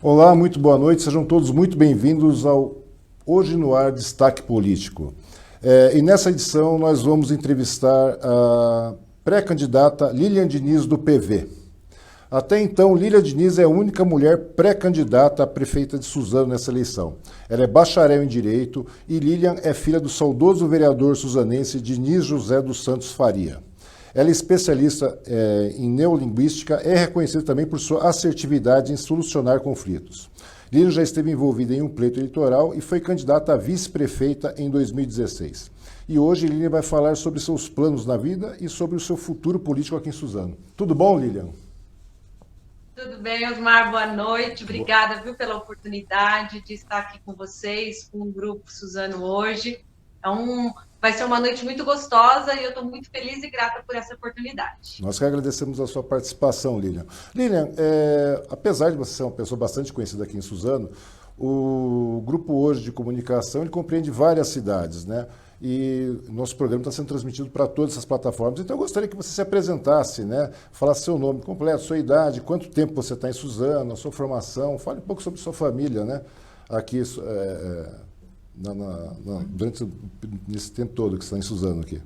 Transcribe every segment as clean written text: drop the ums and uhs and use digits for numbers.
Olá, muito boa noite, sejam todos muito bem-vindos ao Hoje no Ar Destaque Político. E nessa edição nós vamos entrevistar a pré-candidata Lilian Diniz do PV. Até então, Lilian Diniz é a única mulher pré-candidata a prefeita de Suzano nessa eleição. Ela é bacharel em Direito e Lilian é filha do saudoso vereador suzanense Diniz José dos Santos Faria. Ela é especialista em neolinguística e é reconhecida também por sua assertividade em solucionar conflitos. Lilian já esteve envolvida em um pleito eleitoral e foi candidata a vice-prefeita em 2016. E hoje Lilian vai falar sobre seus planos na vida e sobre o seu futuro político aqui em Suzano. Tudo bom, Lilian? Tudo bem, Osmar? Boa noite. Obrigada, viu, pela oportunidade de estar aqui com vocês, com o Grupo Suzano hoje. Vai ser uma noite muito gostosa e eu estou muito feliz e grata por essa oportunidade. Nós que agradecemos a sua participação, Lilian. Lilian, apesar de você ser uma pessoa bastante conhecida aqui em Suzano, o grupo hoje de comunicação ele compreende várias cidades, né? E nosso programa está sendo transmitido para todas essas plataformas. Então eu gostaria que você se apresentasse, né? Falasse seu nome completo, sua idade, quanto tempo você está em Suzano, a sua formação, fale um pouco sobre sua família, né? Aqui durante nesse tempo todo que você está em Suzano aqui.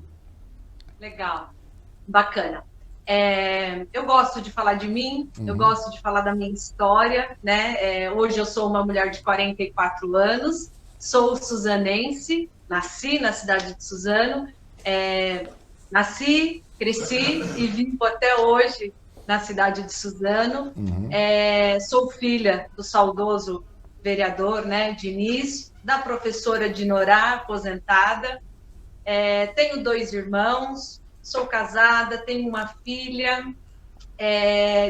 Legal, bacana. Eu gosto de falar de mim, eu gosto de falar da minha história, né? Hoje eu sou uma mulher de 44 anos, sou suzanense, nasci na cidade de Suzano, nasci, cresci e vivo até hoje na cidade de Suzano. Sou filha do saudoso vereador, né, Diniz, da professora Dinorá, aposentada. Tenho 2 irmãos, sou casada, tenho uma filha.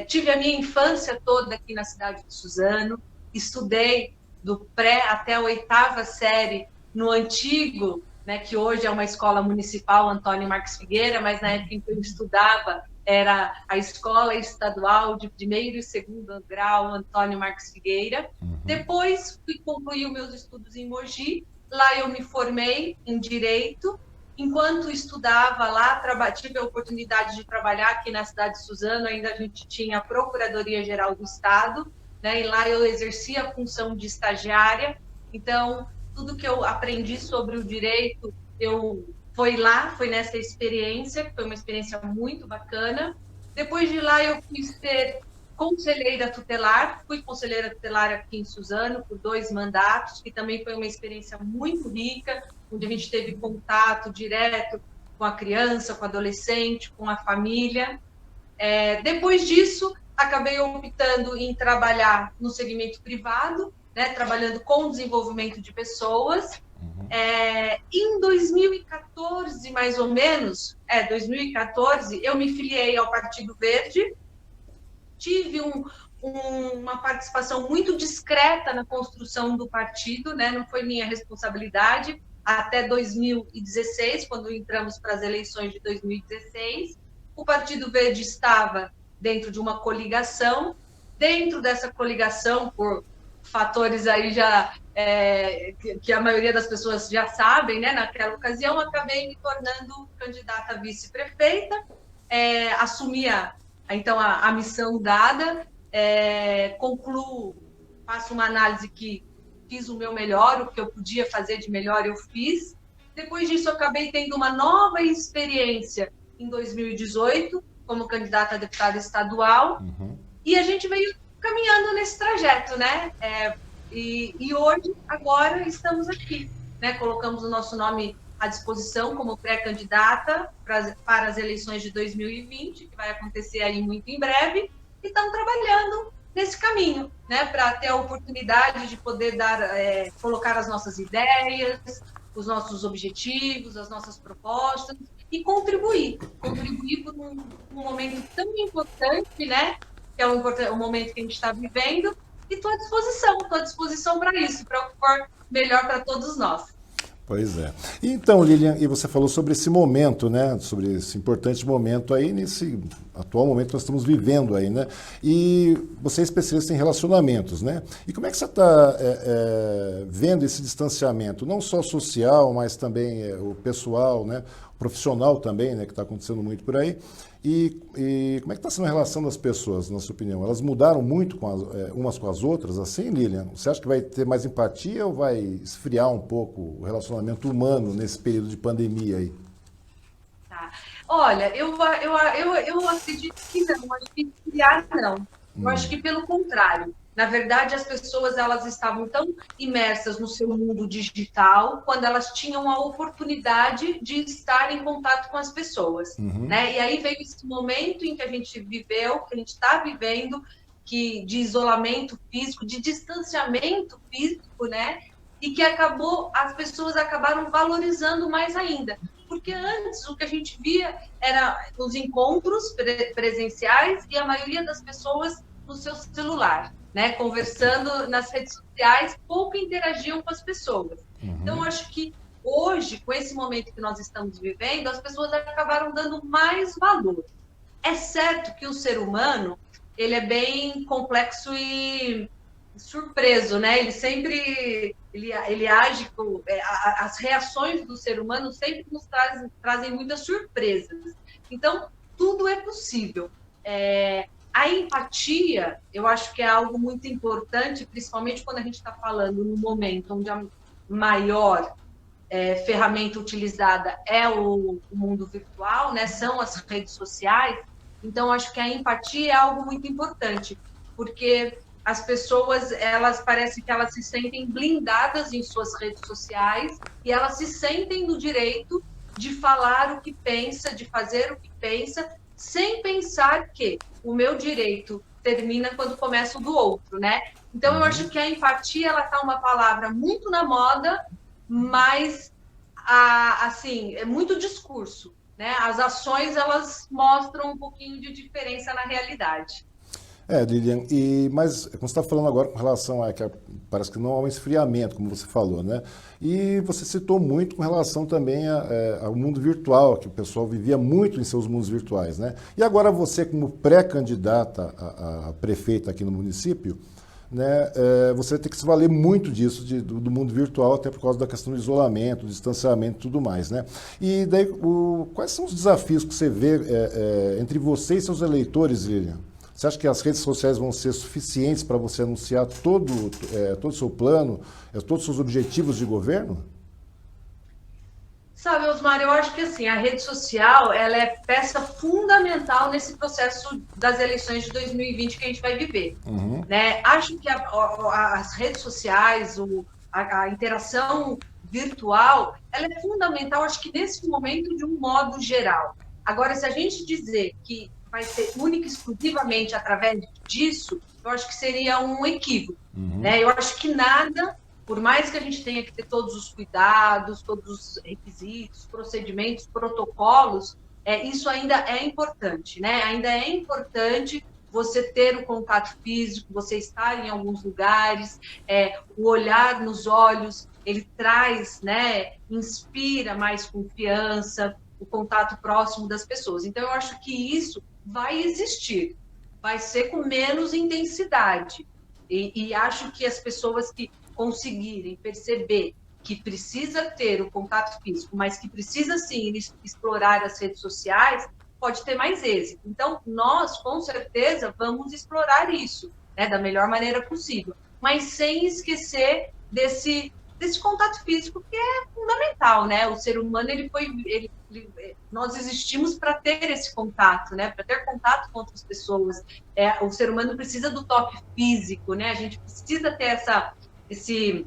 Tive a minha infância toda aqui na cidade de Suzano, estudei do pré até a 8ª série no antigo, né, que hoje é uma escola municipal, Antônio Marques Figueira, mas na época em que eu estudava era a Escola Estadual de Primeiro e Segundo Grau, Antônio Marques Figueira. Depois fui concluir os meus estudos em Mogi, lá eu me formei em Direito. Enquanto estudava lá, tive a oportunidade de trabalhar aqui na cidade de Suzano, ainda a gente tinha a Procuradoria-Geral do Estado, né, e lá eu exercia a função de estagiária. Então, tudo que eu aprendi sobre o direito, foi nessa experiência, que foi uma experiência muito bacana. Depois de lá, eu fui ser conselheira tutelar, fui conselheira tutelar aqui em Suzano por 2 mandatos, que também foi uma experiência muito rica, onde a gente teve contato direto com a criança, com o adolescente, com a família. Depois disso, acabei optando em trabalhar no segmento privado, né, trabalhando com desenvolvimento de pessoas. Em 2014, mais ou menos, 2014, eu me filiei ao Partido Verde, tive uma participação muito discreta na construção do partido, né, não foi minha responsabilidade, até 2016, quando entramos para as eleições de 2016. O Partido Verde estava dentro de uma coligação, dentro dessa coligação, por fatores aí já que a maioria das pessoas já sabem, né? Naquela ocasião, acabei me tornando candidata a vice-prefeita, assumi então a missão dada, concluo, faço uma análise que fiz o meu melhor, o que eu podia fazer de melhor eu fiz. Depois disso, eu acabei tendo uma nova experiência em 2018, como candidata a deputada estadual, e a gente veio caminhando nesse trajeto, né? E hoje, agora, estamos aqui, né? Colocamos o nosso nome à disposição como pré-candidata para as eleições de 2020, que vai acontecer aí muito em breve, e estamos trabalhando nesse caminho, né? Para ter a oportunidade de poder colocar as nossas ideias, os nossos objetivos, as nossas propostas, e contribuir por um momento tão importante, né? Que é o momento que a gente está vivendo, e estou à disposição para isso, para o que for melhor para todos nós. Pois é. Então, Lilian, e você falou sobre esse momento, né? Sobre esse importante momento aí, nesse atual momento que nós estamos vivendo aí, né? E você é especialista em relacionamentos, né? E como é que você está vendo esse distanciamento, não só social, mas também o pessoal, né? profissional também, né, que está acontecendo muito por aí. E como é que está sendo a relação das pessoas, na sua opinião? Elas mudaram muito umas com as outras, assim, Lilian? Você acha que vai ter mais empatia ou vai esfriar um pouco o relacionamento humano nesse período de pandemia aí? Tá. Olha, eu acredito que não, acho que criar não. Eu acho que pelo contrário. Na verdade, as pessoas elas estavam tão imersas no seu mundo digital quando elas tinham a oportunidade de estar em contato com as pessoas, né? E aí veio esse momento em que a gente viveu, que a gente está vivendo, que de isolamento físico, de distanciamento físico, né? E que as pessoas acabaram valorizando mais ainda. Porque antes o que a gente via era os encontros presenciais e a maioria das pessoas no seu celular, né? Conversando nas redes sociais, pouco interagiam com as pessoas. Então, eu acho que hoje, com esse momento que nós estamos vivendo, as pessoas acabaram dando mais valor. É certo que o ser humano, ele é bem complexo e surpreso, né? Ele sempre ele age as reações do ser humano sempre nos trazem muitas surpresas. Então, tudo é possível. A empatia, eu acho que é algo muito importante, principalmente quando a gente está falando no momento onde a maior ferramenta utilizada é o mundo virtual, né? São as redes sociais. Então, acho que a empatia é algo muito importante, porque as pessoas, elas parecem que elas se sentem blindadas em suas redes sociais e elas se sentem no direito de falar o que pensa, de fazer o que pensa, sem pensar que o meu direito termina quando começa o do outro, né? Então, eu acho que a empatia, ela tá uma palavra muito na moda, mas, assim, é muito discurso, né? As ações, elas mostram um pouquinho de diferença na realidade. Lilian, mas como você está falando agora com relação parece que não há um esfriamento, como você falou, né? E você citou muito com relação também ao mundo virtual, que o pessoal vivia muito em seus mundos virtuais, né? E agora você, como pré-candidata a prefeita aqui no município, né, você vai ter que se valer muito disso, do mundo virtual, até por causa da questão do isolamento, do distanciamento e tudo mais, né? E daí, quais são os desafios que você vê entre você e seus eleitores, Lilian? Você acha que as redes sociais vão ser suficientes para você anunciar todo o seu plano, todos os seus objetivos de governo? Sabe, Osmar, eu acho que assim, a rede social ela é peça fundamental nesse processo das eleições de 2020 que a gente vai viver. Né? Acho que as redes sociais, a interação virtual, ela é fundamental, acho que nesse momento, de um modo geral. Agora, se a gente dizer que vai ser única e exclusivamente através disso, eu acho que seria um equívoco. Né? Eu acho que nada, por mais que a gente tenha que ter todos os cuidados, todos os requisitos, procedimentos, protocolos, isso ainda é importante. Né? Ainda é importante você ter o contato físico, você estar em alguns lugares, o olhar nos olhos, ele traz, né, inspira mais confiança, o contato próximo das pessoas. Então, eu acho que isso vai existir, vai ser com menos intensidade. E acho que as pessoas que conseguirem perceber que precisa ter o contato físico, mas que precisa, sim, explorar as redes sociais, pode ter mais êxito. Então, nós, com certeza, vamos explorar isso, né, da melhor maneira possível, mas sem esquecer desse contato físico que é fundamental, né? O ser humano, nós existimos para ter esse contato, né? Para ter contato com outras pessoas. O ser humano precisa do toque físico, né? A gente precisa ter esse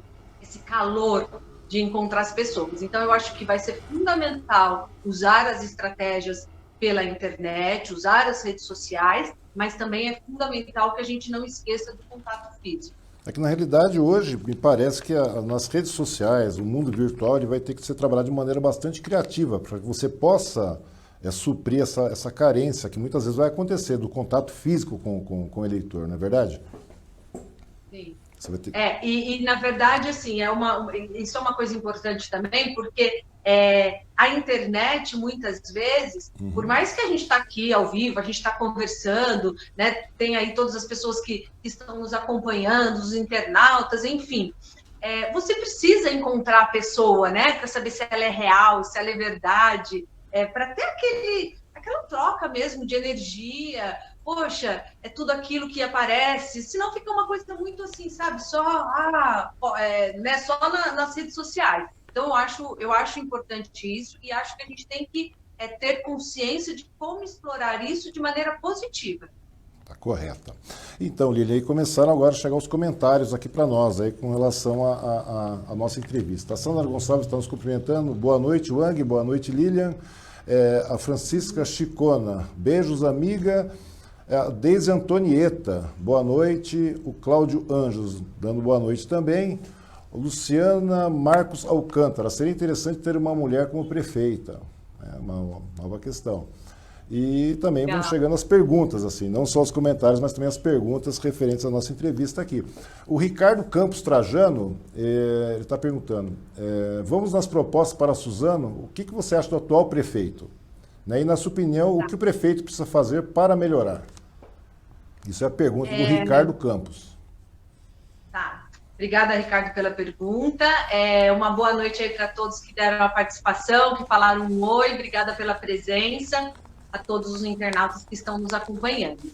calor de encontrar as pessoas. Então, eu acho que vai ser fundamental usar as estratégias pela internet, usar as redes sociais, mas também é fundamental que a gente não esqueça do contato físico. É que, na realidade, hoje, me parece que nas redes sociais, o mundo virtual, ele vai ter que ser trabalhado de maneira bastante criativa, para que você possa suprir essa carência que muitas vezes vai acontecer do contato físico com o eleitor, não é verdade? Sim. Você vai ter... na verdade, assim, isso é uma coisa importante também, porque a internet, muitas vezes, por mais que a gente está aqui ao vivo, a gente está conversando, né, tem aí todas as pessoas que estão nos acompanhando, os internautas, enfim, você precisa encontrar a pessoa, né, para saber se ela é real, se ela é verdade. para ter aquela troca mesmo de energia. Poxa, é tudo aquilo que aparece, senão fica uma coisa muito assim, sabe, só nas redes sociais. Então, eu acho importante isso e acho que a gente tem que ter consciência de como explorar isso de maneira positiva. Tá correta. Então, Lília, aí começaram agora a chegar os comentários aqui para nós, aí com relação à nossa entrevista. A Sandra Gonçalves está nos cumprimentando. Boa noite, Wang. Boa noite, Lilian. A Francisca Chicona. Beijos, amiga. A Deise Antonieta. Boa noite. O Cláudio Anjos dando boa noite também. Luciana Marcos Alcântara. Seria interessante ter uma mulher como prefeita. É uma nova questão. E também vão chegando as perguntas, assim, não só os comentários, mas também as perguntas referentes à nossa entrevista aqui. O Ricardo Campos Trajano, ele está perguntando, vamos nas propostas para Suzano, o que você acha do atual prefeito? Né? E, na sua opinião, o que o prefeito precisa fazer para melhorar? Isso é a pergunta do Ricardo Campos. Tá. Obrigada, Ricardo, pela pergunta. Uma boa noite aí para todos que deram a participação, que falaram um oi, obrigada pela presença, a todos os internautas que estão nos acompanhando.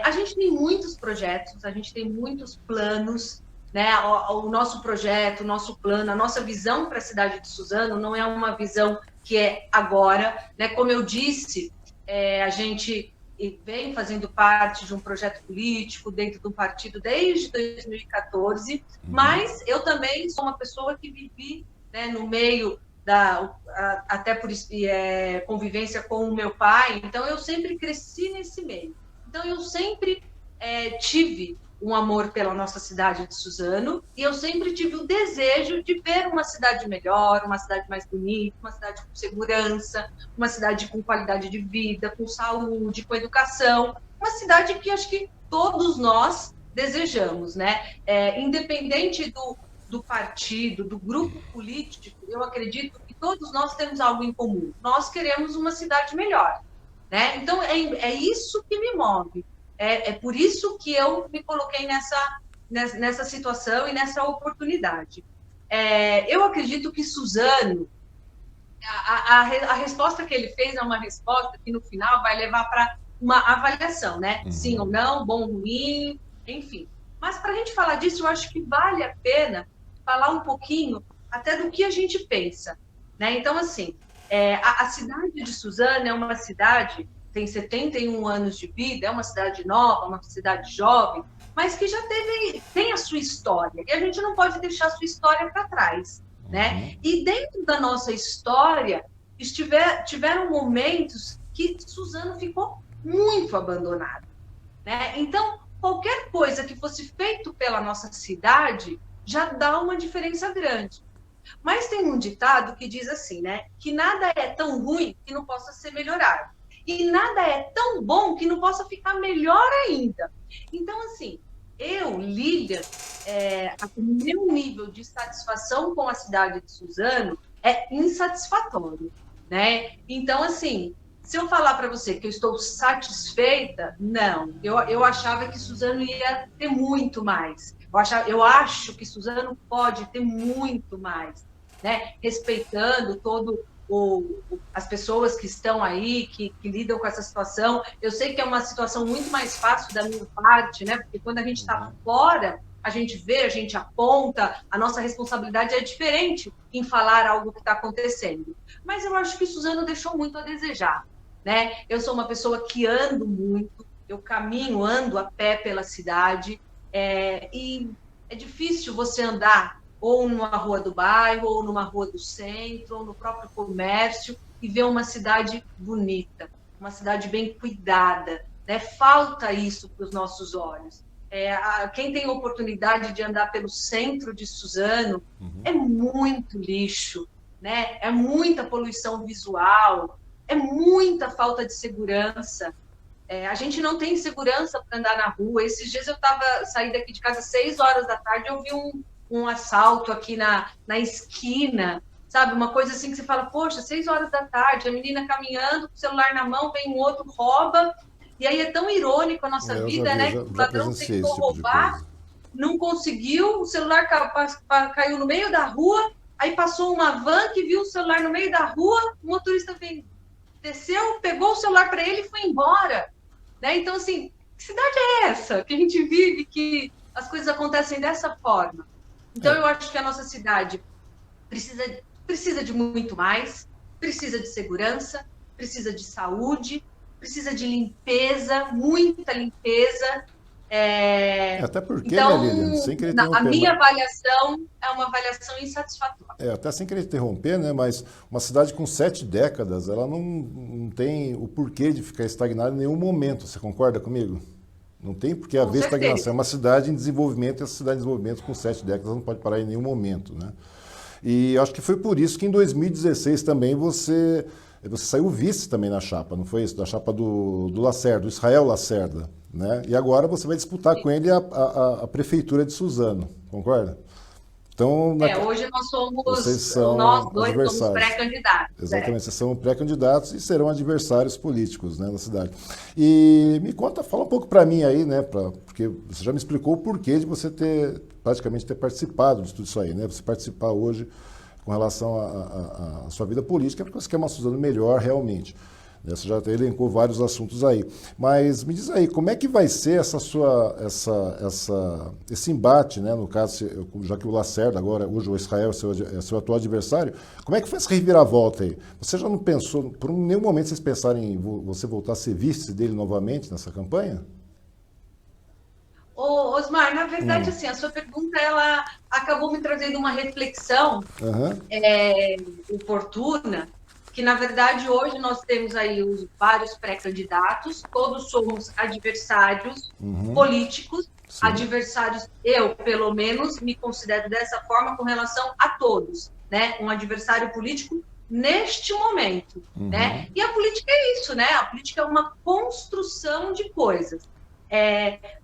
A gente tem muitos projetos, a gente tem muitos planos, né? O nosso projeto, o nosso plano, a nossa visão para a cidade de Suzano não é uma visão que é agora, né? Como eu disse, a gente vem fazendo parte de um projeto político dentro de um partido desde 2014, mas eu também sou uma pessoa que vivi, né, no meio até por convivência com o meu pai, então eu sempre cresci nesse meio. Então eu sempre tive um amor pela nossa cidade de Suzano e eu sempre tive o desejo de ver uma cidade melhor, uma cidade mais bonita, uma cidade com segurança, uma cidade com qualidade de vida, com saúde, com educação, uma cidade que acho que todos nós desejamos, né? Independente do partido, do grupo político, eu acredito que todos nós temos algo em comum. Nós queremos uma cidade melhor, né? Então, é isso que me move. É por isso que eu me coloquei nessa situação e nessa oportunidade. Eu acredito que Suzano, a resposta que ele fez é uma resposta que, no final, vai levar para uma avaliação, né? Sim ou não, bom ou ruim, enfim. Mas, para a gente falar disso, eu acho que vale a pena falar um pouquinho até do que a gente pensa, né? Então, assim, a cidade de Suzano é uma cidade, tem 71 anos de vida, é uma cidade nova, uma cidade jovem, mas que já tem a sua história, e a gente não pode deixar a sua história para trás, né? E dentro da nossa história, tiveram momentos que Suzano ficou muito abandonada, né? Então, qualquer coisa que fosse feito pela nossa cidade já dá uma diferença grande. Mas tem um ditado que diz assim, né? Que nada é tão ruim que não possa ser melhorado. E nada é tão bom que não possa ficar melhor ainda. Então, assim, Lília, o meu nível de satisfação com a cidade de Suzano é insatisfatório, né? Então, assim, se eu falar para você que eu estou satisfeita, não. Eu achava que Suzano ia ter muito mais. Eu acho que Suzano pode ter muito mais, né? Respeitando as pessoas que estão aí, que lidam com essa situação. Eu sei que é uma situação muito mais fácil da minha parte, né? Porque quando a gente está fora, a gente vê, a gente aponta, a nossa responsabilidade é diferente em falar algo que está acontecendo. Mas eu acho que Suzano deixou muito a desejar, né? Eu sou uma pessoa que ando muito, eu ando a pé pela cidade, e é difícil você andar ou numa rua do bairro, ou numa rua do centro, ou no próprio comércio, e ver uma cidade bonita, uma cidade bem cuidada, né? Falta isso para os nossos olhos. Quem tem oportunidade de andar pelo centro de Suzano, é muito lixo, né? É muita poluição visual, é muita falta de segurança. A gente não tem segurança para andar na rua. Esses dias eu saí daqui de casa às 6 horas da tarde, eu vi um assalto aqui na esquina, sabe? Uma coisa assim que você fala, poxa, 6 horas da tarde, a menina caminhando, com o celular na mão, vem um outro, rouba. E aí é tão irônico a nossa vida, né? Que o ladrão tentou roubar, não conseguiu, o celular caiu no meio da rua, aí passou uma van que viu o celular no meio da rua, o motorista desceu, pegou o celular para ele e foi embora. Né? Então, assim, que cidade é essa que a gente vive, que as coisas acontecem dessa forma? Então, eu acho que a nossa cidade precisa de muito mais, precisa de segurança, precisa de saúde, precisa de limpeza, muita limpeza. Até porque, Então, né, Lilian, sem querer a interromper, minha avaliação é uma avaliação insatisfatória. até sem querer interromper, né, mas uma cidade com 7 décadas, ela não tem o porquê de ficar estagnada em nenhum momento, você concorda comigo? Não tem porque haver estagnação. É uma cidade em desenvolvimento, e essa cidade em desenvolvimento com 7 décadas não pode parar em nenhum momento, né? E acho que foi por isso que em 2016 também você saiu vice também na chapa, não foi isso? Da chapa do Lacerda, do Israel Lacerda, né? E agora você vai disputar com ele a prefeitura de Suzano, concorda? Então, hoje nós são dois somos pré-candidatos. Exatamente, vocês são pré-candidatos e serão adversários políticos, né, na cidade. E me conta, fala um pouco para mim aí, né, porque você já me explicou o porquê de você praticamente ter participado de tudo isso aí, né? Você participar hoje com relação à sua vida política, porque você quer uma Suzano melhor realmente. Você já elencou vários assuntos aí. Mas me diz aí, como é que vai ser esse embate, né? No caso, já que o Lacerda agora, hoje o Israel é seu atual adversário, como é que foi essa reviravolta aí? Você já não pensou, por nenhum momento vocês pensaram em você voltar a ser vice dele novamente nessa campanha? Ô, Osmar, na verdade, assim, a sua pergunta, ela acabou me trazendo uma reflexão oportuna, que, na verdade, hoje nós temos aí vários pré-candidatos, todos somos adversários políticos, sim. Adversários, eu, pelo menos, me considero dessa forma com relação a todos, né? Um adversário político neste momento, né? E a política é isso, né? A política é uma construção de coisas.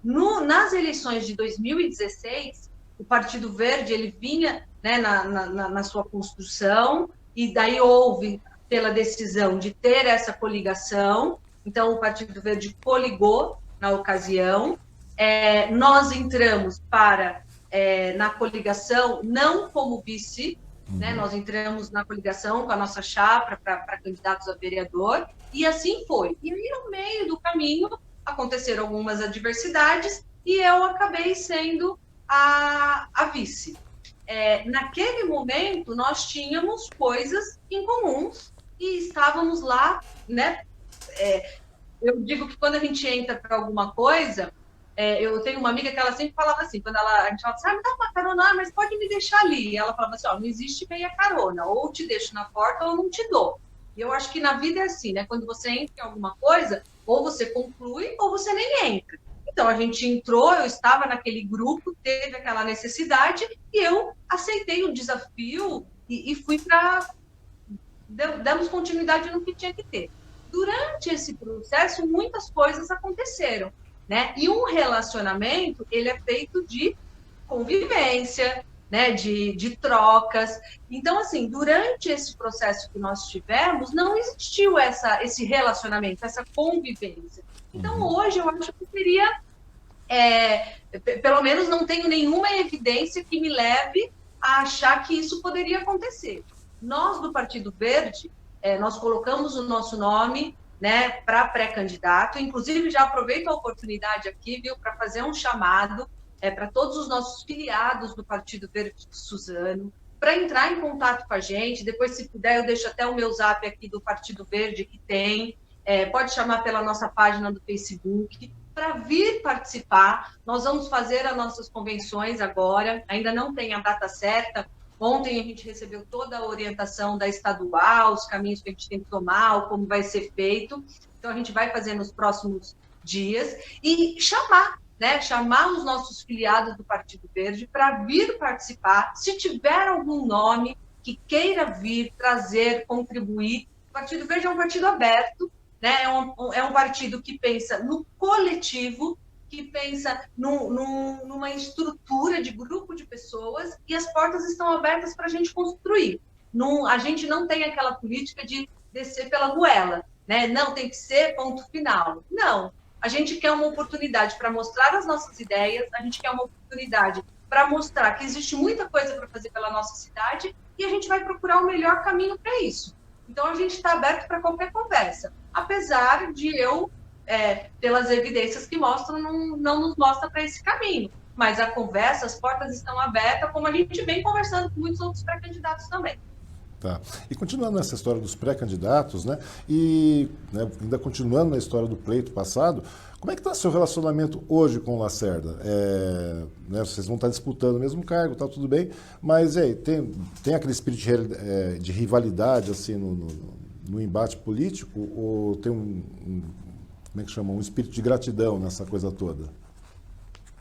Nas eleições de 2016, o Partido Verde, ele vinha, né, na sua construção, e daí houve pela decisão de ter essa coligação, então o Partido Verde coligou na ocasião, nós entramos na coligação não como vice, né, nós entramos na coligação com a nossa chapa para candidatos a vereador, e assim foi. E aí, no meio do caminho, aconteceram algumas adversidades, e eu acabei sendo a vice. Naquele momento, nós tínhamos coisas em comuns, e estávamos lá, né? Eu digo que quando a gente entra para alguma coisa, eu tenho uma amiga que ela sempre falava assim, quando a gente falava assim, me dá uma carona, mas pode me deixar ali. E ela falava assim, não existe meia carona, ou te deixo na porta ou não te dou. E eu acho que na vida é assim, né? Quando você entra em alguma coisa, ou você conclui, ou você nem entra. Então, a gente entrou, eu estava naquele grupo, teve aquela necessidade, e eu aceitei o desafio e fui para... Damos continuidade no que tinha que ter. Durante esse processo, muitas coisas aconteceram, né? E um relacionamento, ele é feito de convivência, né? De trocas. Então, assim, durante esse processo que nós tivemos, não existiu esse relacionamento, essa convivência. Então, hoje, eu acho que seria... pelo menos não tenho nenhuma evidência que me leve a achar que isso poderia acontecer. Nós, do Partido Verde, nós colocamos o nosso nome, né, para pré-candidato. Inclusive, já aproveito a oportunidade aqui, viu, para fazer um chamado para todos os nossos filiados do Partido Verde de Suzano, para entrar em contato com a gente. Depois, se puder, eu deixo até o meu zap aqui do Partido Verde, que tem. Pode chamar pela nossa página do Facebook, para vir participar. Nós vamos fazer as nossas convenções agora, ainda não tem a data certa. Ontem a gente recebeu toda a orientação da estadual, os caminhos que a gente tem que tomar, como vai ser feito. Então, a gente vai fazer nos próximos dias e chamar os nossos filiados do Partido Verde para vir participar. Se tiver algum nome que queira vir, trazer, contribuir, o Partido Verde é um partido aberto, né? É um partido que pensa no coletivo, que pensa numa estrutura de grupo de pessoas, e as portas estão abertas para a gente construir. A gente não tem aquela política de descer pela goela, né? Não, tem que ser ponto final. Não, a gente quer uma oportunidade para mostrar as nossas ideias, a gente quer uma oportunidade para mostrar que existe muita coisa para fazer pela nossa cidade, e a gente vai procurar o melhor caminho para isso. Então, a gente está aberto para qualquer conversa, apesar de eu, pelas evidências que mostram, não nos mostra para esse caminho. Mas a conversa, as portas estão abertas, como a gente vem conversando com muitos outros pré-candidatos também. Tá. E continuando nessa história dos pré-candidatos, né, e ainda continuando na história do pleito passado, como é que está seu relacionamento hoje com o Lacerda? Né, vocês vão estar disputando o mesmo cargo, tá tudo bem, mas tem aquele espírito de rivalidade assim no embate político, ou tem como é que chama, um espírito de gratidão nessa coisa toda?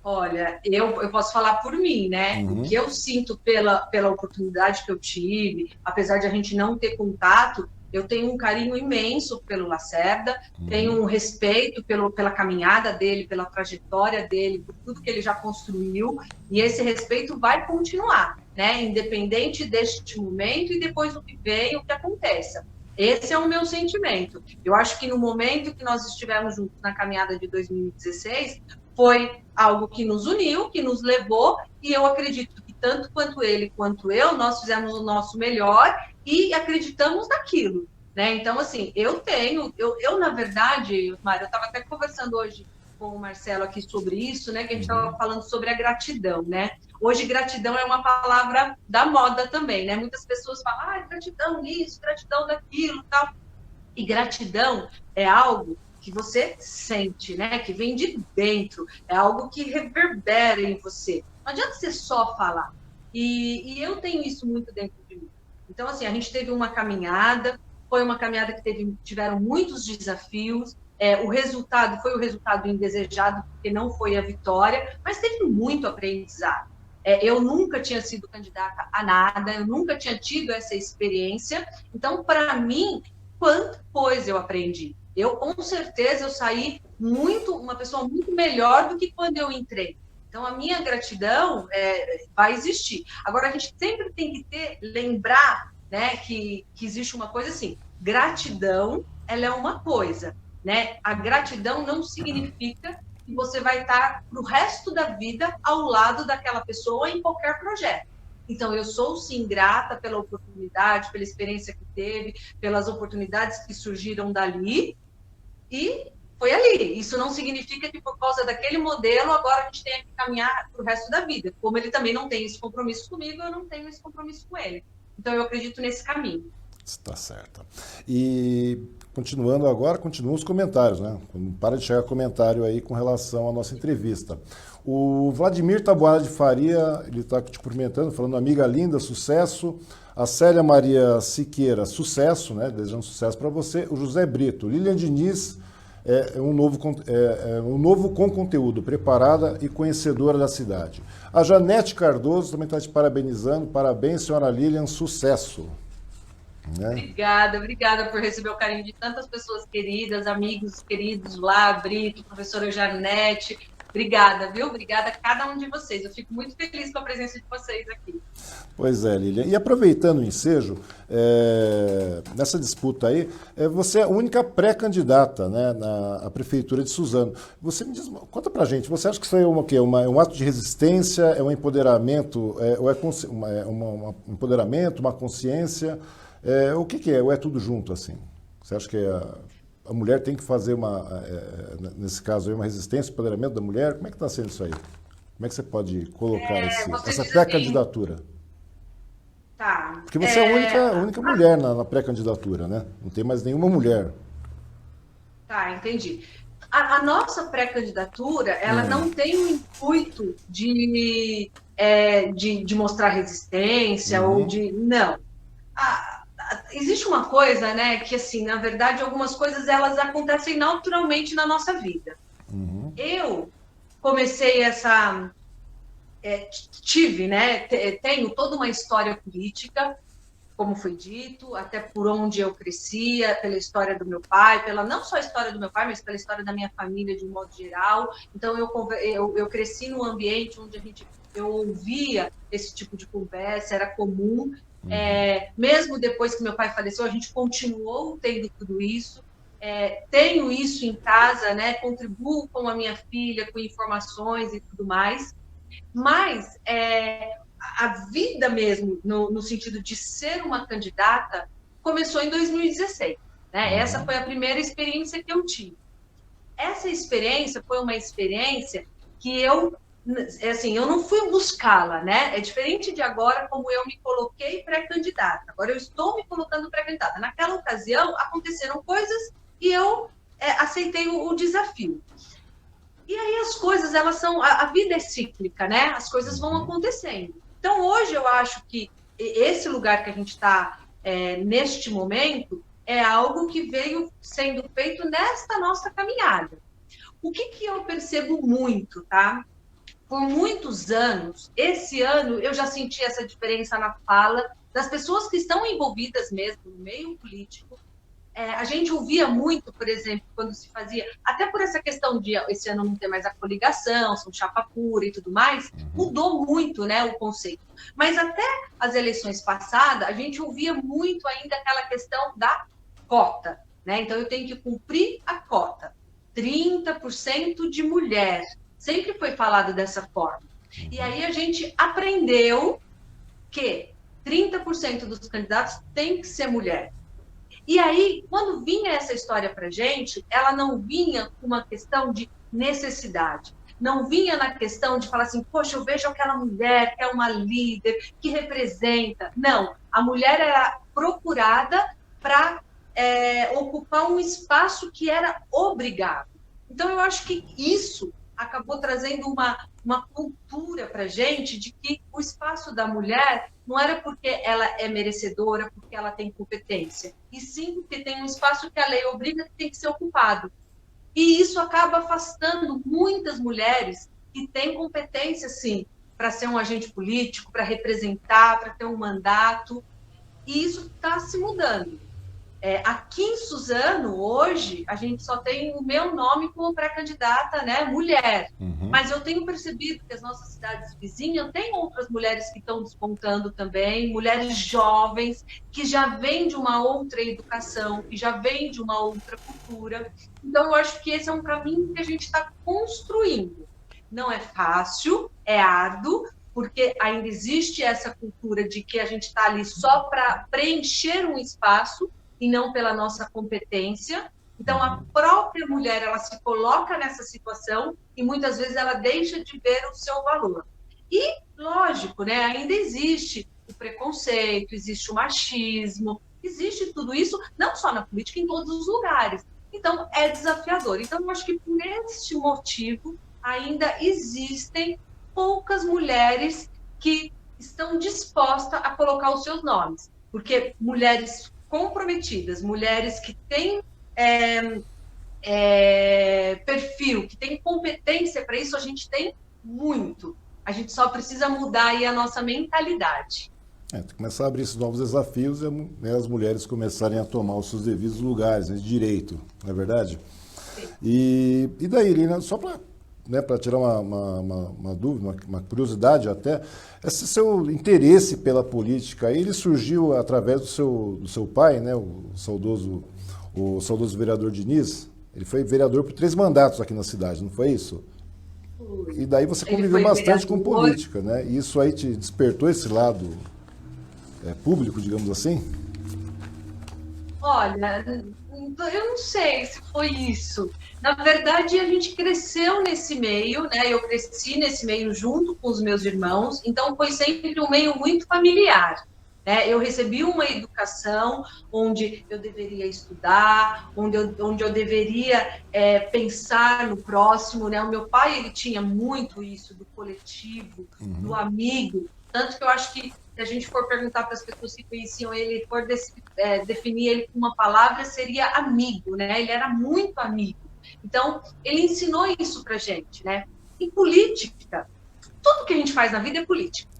Olha, eu posso falar por mim, né? O que eu sinto pela oportunidade que eu tive, apesar de a gente não ter contato, eu tenho um carinho imenso pelo Lacerda, tenho um respeito pela caminhada dele, pela trajetória dele, por tudo que ele já construiu, e esse respeito vai continuar, né? Independente deste momento e depois do que vem, o que aconteça. Esse é o meu sentimento. Eu acho que no momento que nós estivemos juntos na caminhada de 2016, foi algo que nos uniu, que nos levou, e eu acredito que tanto quanto ele quanto eu, nós fizemos o nosso melhor e acreditamos naquilo, né? Então, assim, eu na verdade, Mário, eu estava até conversando hoje com o Marcelo aqui sobre isso, né? Que a gente estava falando sobre a gratidão, né? Hoje, gratidão é uma palavra da moda também, né? Muitas pessoas falam, gratidão isso, gratidão daquilo, tal. E gratidão é algo que você sente, né? Que vem de dentro, é algo que reverbera em você. Não adianta você só falar. E eu tenho isso muito dentro de mim. Então, assim, a gente teve uma caminhada, foi uma caminhada que tiveram muitos desafios, o resultado foi o resultado indesejado, porque não foi a vitória, mas teve muito aprendizado. Eu nunca tinha sido candidata a nada, eu nunca tinha tido essa experiência, então, para mim, quanta coisa eu aprendi. Com certeza, eu saí uma pessoa muito melhor do que quando eu entrei. Então, a minha gratidão vai existir. Agora, a gente sempre tem que lembrar, né, que existe uma coisa assim, gratidão, ela é uma coisa, né? A gratidão não significa que você vai estar pro resto da vida ao lado daquela pessoa em qualquer projeto. Então, eu sou, sim, grata pela oportunidade, pela experiência que teve, pelas oportunidades que surgiram dali, e foi ali. Isso não significa que, por causa daquele modelo, agora a gente tenha que caminhar para o resto da vida. Como ele também não tem esse compromisso comigo, eu não tenho esse compromisso com ele. Então, eu acredito nesse caminho. Está certo. E, continuando agora, continuam os comentários, né? Não para de chegar comentário aí com relação à nossa entrevista. O Vladimir Taboada de Faria, ele está te cumprimentando, falando, amiga linda, sucesso. A Célia Maria Siqueira, sucesso, né? Desejando sucesso para você. O José Brito, Lilian Diniz, um novo com conteúdo, preparada e conhecedora da cidade. A Janete Cardoso também está te parabenizando. Parabéns, senhora Lilian, sucesso. Né? Obrigada por receber o carinho de tantas pessoas queridas, amigos queridos lá, Brito, professora Janete. Obrigada, viu? Obrigada a cada um de vocês. Eu fico muito feliz com a presença de vocês aqui. Pois é, Lilian. E aproveitando o ensejo, nessa disputa aí, você é a única pré-candidata, né, na prefeitura de Suzano. Você me diz, conta pra gente, você acha que isso é um ato de resistência, é um empoderamento, ou um empoderamento, uma consciência? O que é? Ou é tudo junto, assim? Você acha que a mulher tem que fazer nesse caso aí, uma resistência, empoderamento da mulher? Como é que está sendo isso aí? Como é que você pode colocar essa pré-candidatura? Assim, tá. Porque você é a única mulher na pré-candidatura, né? Não tem mais nenhuma mulher. Tá, entendi. A nossa pré-candidatura, ela não tem o intuito de mostrar resistência ou de... Não. Existe uma coisa, né, que assim, na verdade, algumas coisas elas acontecem naturalmente na nossa vida. Eu comecei tive, né, tenho toda uma história política, como foi dito, até por onde eu crescia, pela história do meu pai, não só a história do meu pai, mas pela história da minha família de um modo geral. Então, eu cresci num ambiente onde eu ouvia esse tipo de conversa, era comum. Mesmo depois que meu pai faleceu, a gente continuou tendo tudo isso. Tenho isso em casa, né? Contribuo com a minha filha, com informações e tudo mais. Mas a vida mesmo, no sentido de ser uma candidata, começou em 2016. Né? Essa foi a primeira experiência que eu tive. Essa experiência foi uma experiência que eu não fui buscá-la, né? É diferente de agora, como eu me coloquei pré-candidata. Agora eu estou me colocando pré-candidata. Naquela ocasião, aconteceram coisas e eu aceitei o desafio. E aí as coisas, elas são... A vida é cíclica, né? As coisas vão acontecendo. Então, hoje, eu acho que esse lugar que a gente está neste momento é algo que veio sendo feito nesta nossa caminhada. O que eu percebo muito, tá? Por muitos anos, esse ano eu já senti essa diferença na fala das pessoas que estão envolvidas mesmo no meio político. A gente ouvia muito, por exemplo, quando se fazia, até por essa questão de esse ano não ter mais a coligação, são chapa pura e tudo mais, mudou muito, né, o conceito. Mas até as eleições passadas, a gente ouvia muito ainda aquela questão da cota, né? Então, eu tenho que cumprir a cota. 30% de mulher. Sempre foi falado dessa forma. E aí a gente aprendeu que 30% dos candidatos tem que ser mulher. E aí, quando vinha essa história para a gente, ela não vinha com uma questão de necessidade. Não vinha na questão de falar assim, poxa, eu vejo aquela mulher que é uma líder, que representa. Não, a mulher era procurada para ocupar um espaço que era obrigado. Então, eu acho que isso acabou trazendo uma cultura para a gente de que o espaço da mulher não era porque ela é merecedora, porque ela tem competência, e sim porque tem um espaço que a lei obriga que tem que ser ocupado. E isso acaba afastando muitas mulheres que têm competência, sim, para ser um agente político, para representar, para ter um mandato, e isso está se mudando. Aqui em Suzano, hoje, a gente só tem o meu nome como pré-candidata, né, mulher. Mas eu tenho percebido que as nossas cidades vizinhas têm outras mulheres que estão despontando também, mulheres jovens, que já vêm de uma outra educação, que já vêm de uma outra cultura. Então, eu acho que esse é um caminho que a gente está construindo. Não é fácil, é árduo, porque ainda existe essa cultura de que a gente está ali só para preencher um espaço, e não pela nossa competência. Então, a própria mulher, ela se coloca nessa situação e muitas vezes ela deixa de ver o seu valor. E, lógico, né, ainda existe o preconceito, existe o machismo, existe tudo isso, não só na política, em todos os lugares. Então, é desafiador. Então, eu acho que por este motivo, ainda existem poucas mulheres que estão dispostas a colocar os seus nomes. Porque mulheres comprometidas, mulheres que têm perfil, que têm competência para isso, a gente tem muito. A gente só precisa mudar aí a nossa mentalidade. Tem que começar a abrir esses novos desafios e, né, as mulheres começarem a tomar os seus devidos lugares, né, de direito, não é verdade? Sim. E daí, Lina, só para tirar uma dúvida, uma curiosidade até, esse seu interesse pela política, ele surgiu através do seu pai, né, o saudoso vereador Diniz. Ele foi vereador por 3 mandatos aqui na cidade, não foi isso? E daí você conviveu bastante com política, né? E isso aí te despertou esse lado público, digamos assim? Olha, eu não sei se foi isso. Na verdade, a gente cresceu nesse meio, né? Eu cresci nesse meio junto com os meus irmãos, então foi sempre um meio muito familiar. Né? Eu recebi uma educação onde eu deveria estudar, onde eu deveria pensar no próximo. Né? O meu pai, ele tinha muito isso do coletivo, do amigo, tanto que eu acho que se a gente for perguntar para as pessoas que conheciam ele, for definir ele com uma palavra, seria amigo, né? Ele era muito amigo. Então, ele ensinou isso para a gente, né? Em política, tudo que a gente faz na vida é política.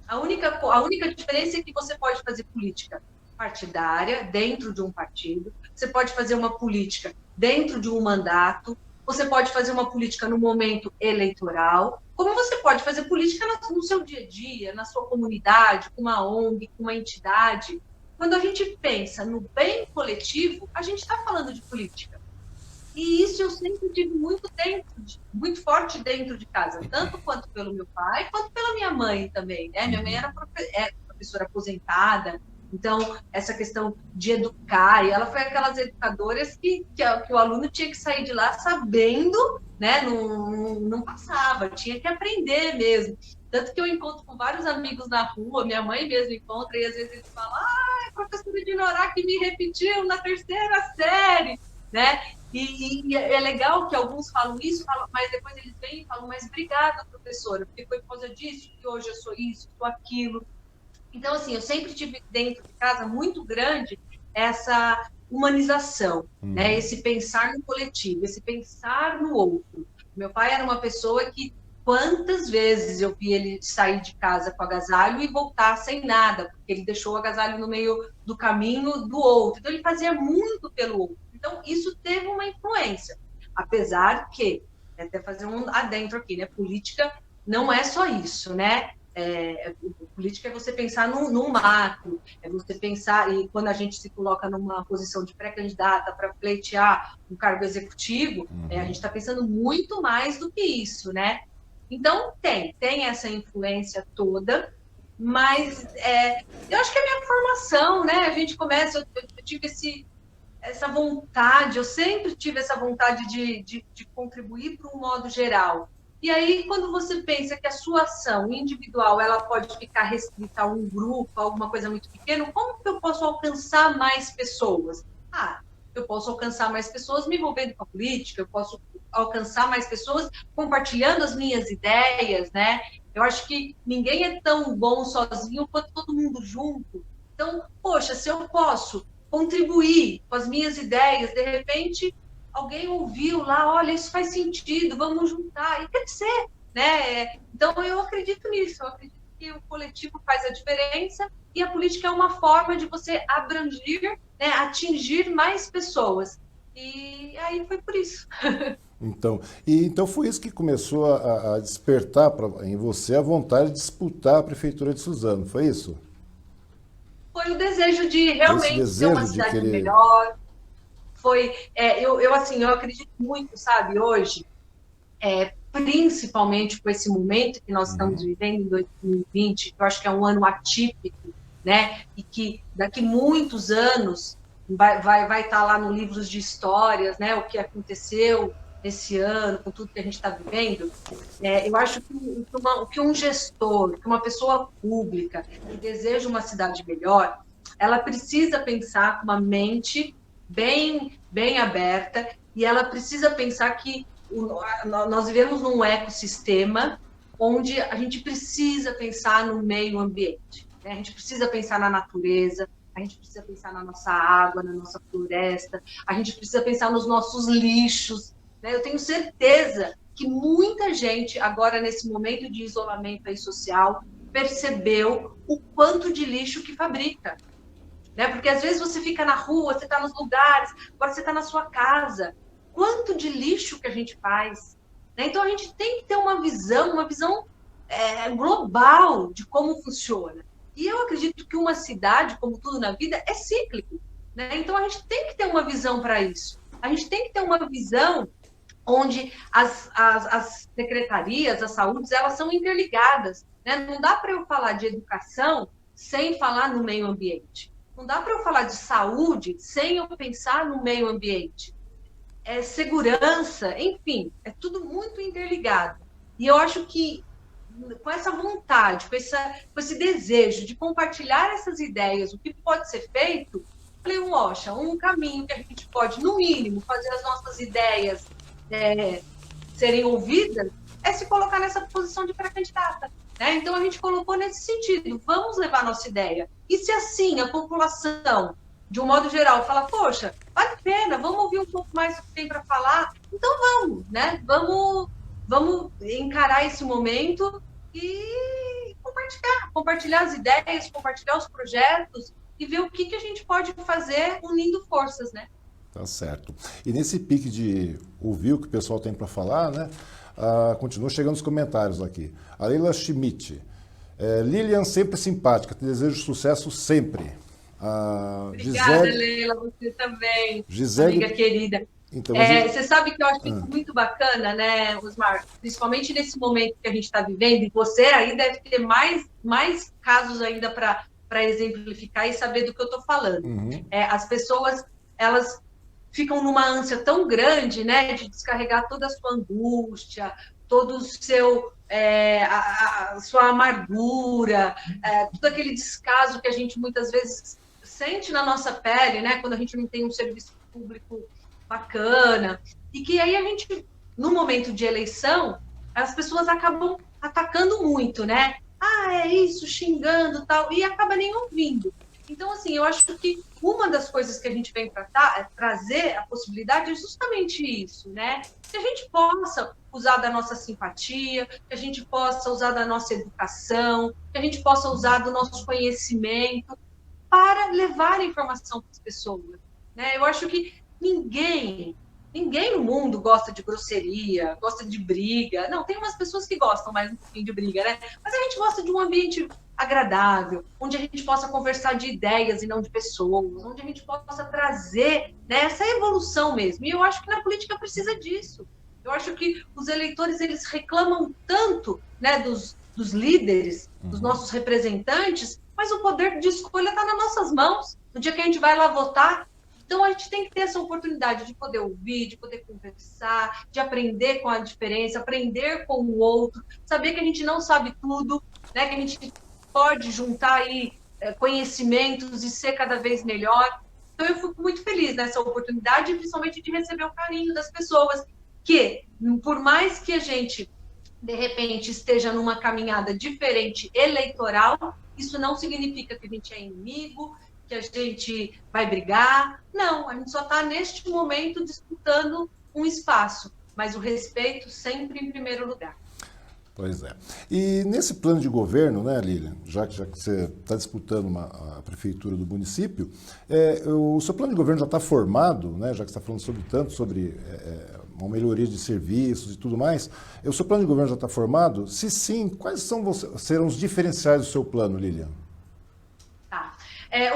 A única diferença é que você pode fazer política partidária dentro de um partido, você pode fazer uma política dentro de um mandato, você pode fazer uma política no momento eleitoral, como você pode fazer política no seu dia a dia, na sua comunidade, com uma ONG, com uma entidade. Quando a gente pensa no bem coletivo, a gente está falando de política. E isso eu sempre tive muito forte dentro de casa, tanto quanto pelo meu pai, quanto pela minha mãe também, né? Minha mãe era professora aposentada, então essa questão de educar, e ela foi aquelas educadoras que o aluno tinha que sair de lá sabendo, né? Não passava, tinha que aprender mesmo. Tanto que eu encontro com vários amigos na rua, minha mãe mesmo encontra, e às vezes eles falam, a professora de Norá que me repetiu na terceira série, né? E é legal que alguns falam isso, mas depois eles vêm e falam, mas obrigada, professora, porque foi por causa disso que hoje eu sou isso, sou aquilo. Então, assim, eu sempre tive dentro de casa muito grande essa humanização, né? Esse pensar no coletivo, esse pensar no outro. Meu pai era uma pessoa que quantas vezes eu vi ele sair de casa com agasalho e voltar sem nada, porque ele deixou o agasalho no meio do caminho do outro. Então, ele fazia muito pelo outro. Então, isso teve uma influência. Apesar que, até fazer um adentro aqui, né? Política não é só isso, né? Política é você pensar num macro, é você pensar, e quando a gente se coloca numa posição de pré-candidata para pleitear um cargo executivo, a gente está pensando muito mais do que isso, né? Então, tem essa influência toda, mas eu acho que é a minha formação, né? A gente começa, eu tive essa vontade, eu sempre tive essa vontade de contribuir para um modo geral. E aí, quando você pensa que a sua ação individual ela pode ficar restrita a um grupo, a alguma coisa muito pequena, como que eu posso alcançar mais pessoas? Eu posso alcançar mais pessoas me envolvendo com a política, eu posso alcançar mais pessoas compartilhando as minhas ideias, né? Eu acho que ninguém é tão bom sozinho quanto todo mundo junto. Então, poxa, se eu posso contribuir com as minhas ideias, de repente alguém ouviu lá, olha, isso faz sentido, vamos juntar, e crescer, né? Então, eu acredito nisso, eu acredito que o coletivo faz a diferença e a política é uma forma de você abranger, né, atingir mais pessoas. E aí foi por isso. Então foi isso que começou a despertar em você a vontade de disputar a prefeitura de Suzano, foi isso? Foi o desejo de Esse realmente ser uma desejo de cidade querer... melhor. Foi, assim, eu acredito muito, sabe, hoje, principalmente com esse momento que nós estamos vivendo em 2020, que eu acho que é um ano atípico, né? E que daqui muitos anos vai estar lá no livros de histórias, né? O que aconteceu esse ano, com tudo que a gente está vivendo. Eu acho que um gestor, que uma pessoa pública que deseja uma cidade melhor, ela precisa pensar com uma mente bem aberta, e ela precisa pensar que nós vivemos num ecossistema onde a gente precisa pensar no meio ambiente, né? A gente precisa pensar na natureza, a gente precisa pensar na nossa água, na nossa floresta, a gente precisa pensar nos nossos lixos, né? Eu tenho certeza que muita gente, agora nesse momento de isolamento aí social, percebeu o quanto de lixo que fabrica. Né? Porque às vezes você fica na rua, você está nos lugares, agora você está na sua casa. Quanto de lixo que a gente faz? Né? Então a gente tem que ter uma visão global de como funciona. E eu acredito que uma cidade, como tudo na vida, é cíclico. Né? Então a gente tem que ter uma visão para isso. A gente tem que ter uma visão onde as secretarias, as saúdes, elas são interligadas. Né? Não dá para eu falar de educação sem falar no meio ambiente. Não dá para eu falar de saúde sem eu pensar no meio ambiente. Segurança, enfim, é tudo muito interligado. E eu acho que com essa vontade, com esse desejo de compartilhar essas ideias, o que pode ser feito, falei, Rocha, um caminho que a gente pode, no mínimo, fazer as nossas ideias serem ouvidas é se colocar nessa posição de pré-candidata. Né? Então, a gente colocou nesse sentido, vamos levar nossa ideia. E se assim a população, de um modo geral, fala, poxa, vale a pena, vamos ouvir um pouco mais do que tem para falar, então vamos, né? Vamos encarar esse momento e compartilhar as ideias, compartilhar os projetos e ver o que a gente pode fazer unindo forças, né? Tá certo. E nesse pique de ouvir o que o pessoal tem para falar, né? Continua chegando os comentários aqui. A Leila Schmidt. Lilian, sempre simpática, te desejo sucesso sempre. Obrigada, Leila, você também, amiga querida. Então, você sabe que eu acho isso muito bacana, né, Osmar? Principalmente nesse momento que a gente está vivendo, e você aí deve ter mais casos ainda para exemplificar e saber do que eu estou falando. As pessoas, elas ficam numa ânsia tão grande, né, de descarregar toda a sua angústia, todo o seu a sua amargura, todo aquele descaso que a gente muitas vezes sente na nossa pele, né, quando a gente não tem um serviço público bacana, e que aí a gente, no momento de eleição, as pessoas acabam atacando muito, né? Ah, é isso, xingando tal, e acaba nem ouvindo. Então, assim, eu acho que uma das coisas que a gente vem para trazer a possibilidade é justamente isso, né? Que a gente possa usar da nossa simpatia, que a gente possa usar da nossa educação, que a gente possa usar do nosso conhecimento para levar a informação para as pessoas, né? Eu acho que ninguém no mundo gosta de grosseria, gosta de briga. Não, tem umas pessoas que gostam mais um pouquinho de briga, né? Mas a gente gosta de um ambiente agradável, onde a gente possa conversar de ideias e não de pessoas, onde a gente possa trazer, né, essa evolução mesmo. E eu acho que na política precisa disso. Eu acho que os eleitores, eles reclamam tanto, né, dos líderes, dos nossos representantes, mas o poder de escolha está nas nossas mãos. No dia que a gente vai lá votar, então, a gente tem que ter essa oportunidade de poder ouvir, de poder conversar, de aprender com a diferença, aprender com o outro, saber que a gente não sabe tudo, né? Que a gente pode juntar aí conhecimentos e ser cada vez melhor. Então, eu fico muito feliz nessa oportunidade, principalmente de receber o carinho das pessoas, que, por mais que a gente, de repente, esteja numa caminhada diferente eleitoral, isso não significa que a gente é inimigo, que a gente vai brigar. Não, a gente só está, neste momento, disputando um espaço, mas o respeito sempre em primeiro lugar. Pois é. E nesse plano de governo, né, Lilian, já que você está disputando a prefeitura do município, o seu plano de governo já está formado, né, já que você está falando sobre uma melhoria de serviços e tudo mais, o seu plano de governo já está formado? Se sim, quais serão os diferenciais do seu plano, Lilian?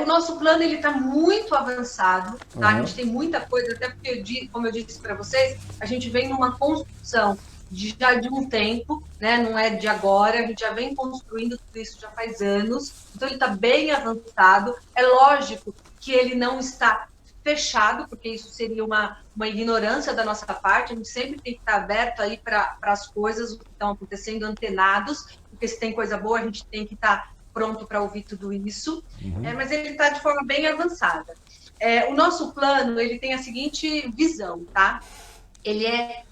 O nosso plano está muito avançado, tá? A gente tem muita coisa, até porque, como eu disse para vocês, a gente vem numa construção já de um tempo, né? Não é de agora, a gente já vem construindo tudo isso já faz anos, então ele está bem avançado. É lógico que ele não está fechado, porque isso seria uma ignorância da nossa parte, a gente sempre tem que estar aberto aí para as coisas que estão acontecendo, antenados, porque se tem coisa boa, a gente tem que estar pronto para ouvir tudo isso, mas ele está de forma bem avançada. O nosso plano, ele tem a seguinte visão, tá? Ele é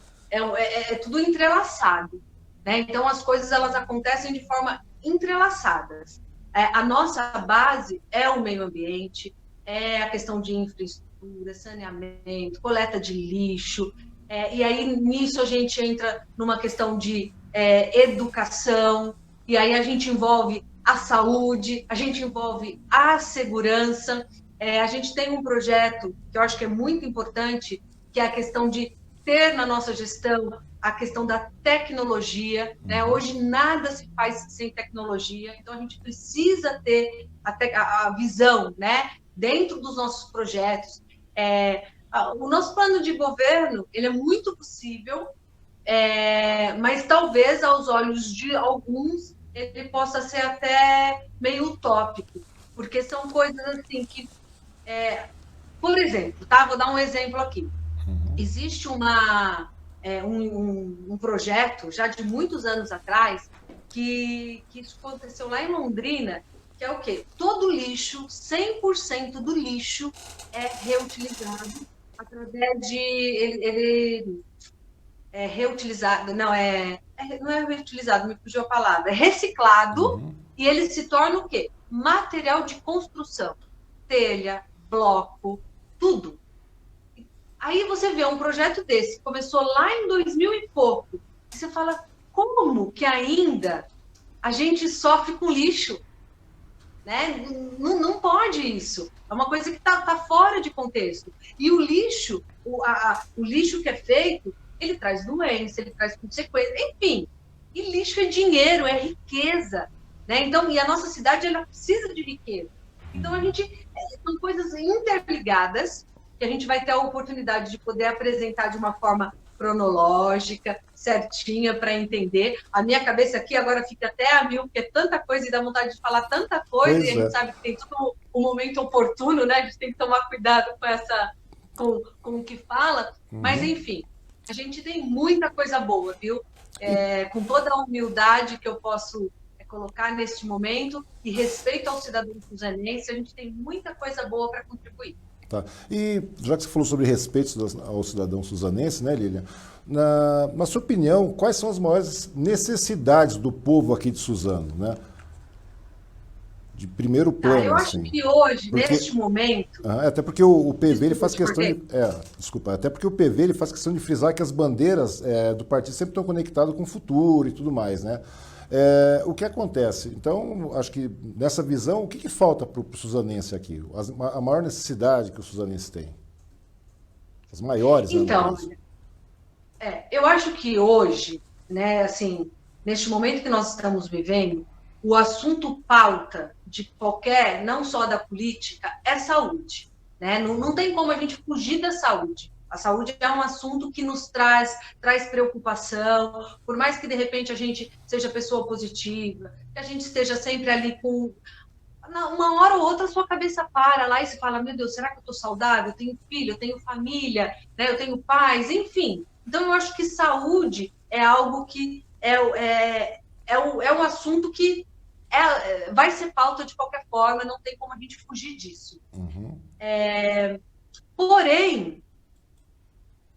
tudo entrelaçado, né? Então, as coisas, elas acontecem de forma entrelaçadas. A nossa base é o meio ambiente, é a questão de infraestrutura, saneamento, coleta de lixo, e aí, nisso, a gente entra numa questão de educação, e aí a gente envolve a saúde, a gente envolve a segurança. A gente tem um projeto que eu acho que é muito importante, que é a questão de ter na nossa gestão a questão da tecnologia, né? Hoje nada se faz sem tecnologia, então a gente precisa ter a visão, né, dentro dos nossos projetos. O nosso plano de governo, ele é muito possível, mas talvez aos olhos de alguns ele possa ser até meio utópico, porque são coisas assim que, por exemplo, tá? Vou dar um exemplo aqui. Existe um projeto, já de muitos anos atrás, que isso aconteceu lá em Londrina, que é o quê? Todo lixo, 100% do lixo é reutilizado através de... Ele é reutilizado, não é reutilizado, me fugiu a palavra, é reciclado, e ele se torna o quê? Material de construção, telha, bloco, tudo. Aí você vê um projeto desse, que começou lá em 2000 e pouco, e você fala, como que ainda a gente sofre com lixo? Né? Não pode isso. É uma coisa que está fora de contexto. E o lixo, o lixo que é feito, ele traz doença, ele traz consequências, enfim. E lixo é dinheiro, é riqueza, né? Então, e a nossa cidade, ela precisa de riqueza. Então, são coisas interligadas, que a gente vai ter a oportunidade de poder apresentar de uma forma cronológica, certinha, para entender. A minha cabeça aqui agora fica até a mil, porque é tanta coisa e dá vontade de falar tanta coisa, Pois e a gente sabe que tem todo o momento oportuno, né? A gente tem que tomar cuidado com o que fala, mas enfim, a gente tem muita coisa boa, viu? Com toda a humildade que eu posso colocar neste momento e respeito ao cidadão suzanense, a gente tem muita coisa boa para contribuir. Tá. E já que você falou sobre respeito ao cidadão suzanense, né, Lilian? Na sua opinião, quais são as maiores necessidades do povo aqui de Suzano, né? De primeiro plano, eu acho que hoje, neste momento... até porque o PV ele faz questão de... desculpa, até porque o PV ele faz questão de frisar que as bandeiras do partido sempre estão conectadas com o futuro e tudo mais, né? O que acontece? Então, acho que nessa visão, o que falta para o suzanense aqui? A maior necessidade que o suzanense tem? As maiores, então, eu acho que hoje, né, assim, neste momento que nós estamos vivendo, o assunto pauta de qualquer, não só da política, é saúde, né? Não tem como a gente fugir da saúde. A saúde é um assunto que nos traz preocupação, por mais que de repente a gente seja pessoa positiva, que a gente esteja sempre ali com... Uma hora ou outra a sua cabeça para lá e se fala, meu Deus, será que eu estou saudável? Eu tenho filho, eu tenho família, né? Eu tenho pais, enfim. Então eu acho que saúde é algo que é um assunto que vai ser pauta de qualquer forma, não tem como a gente fugir disso. Porém,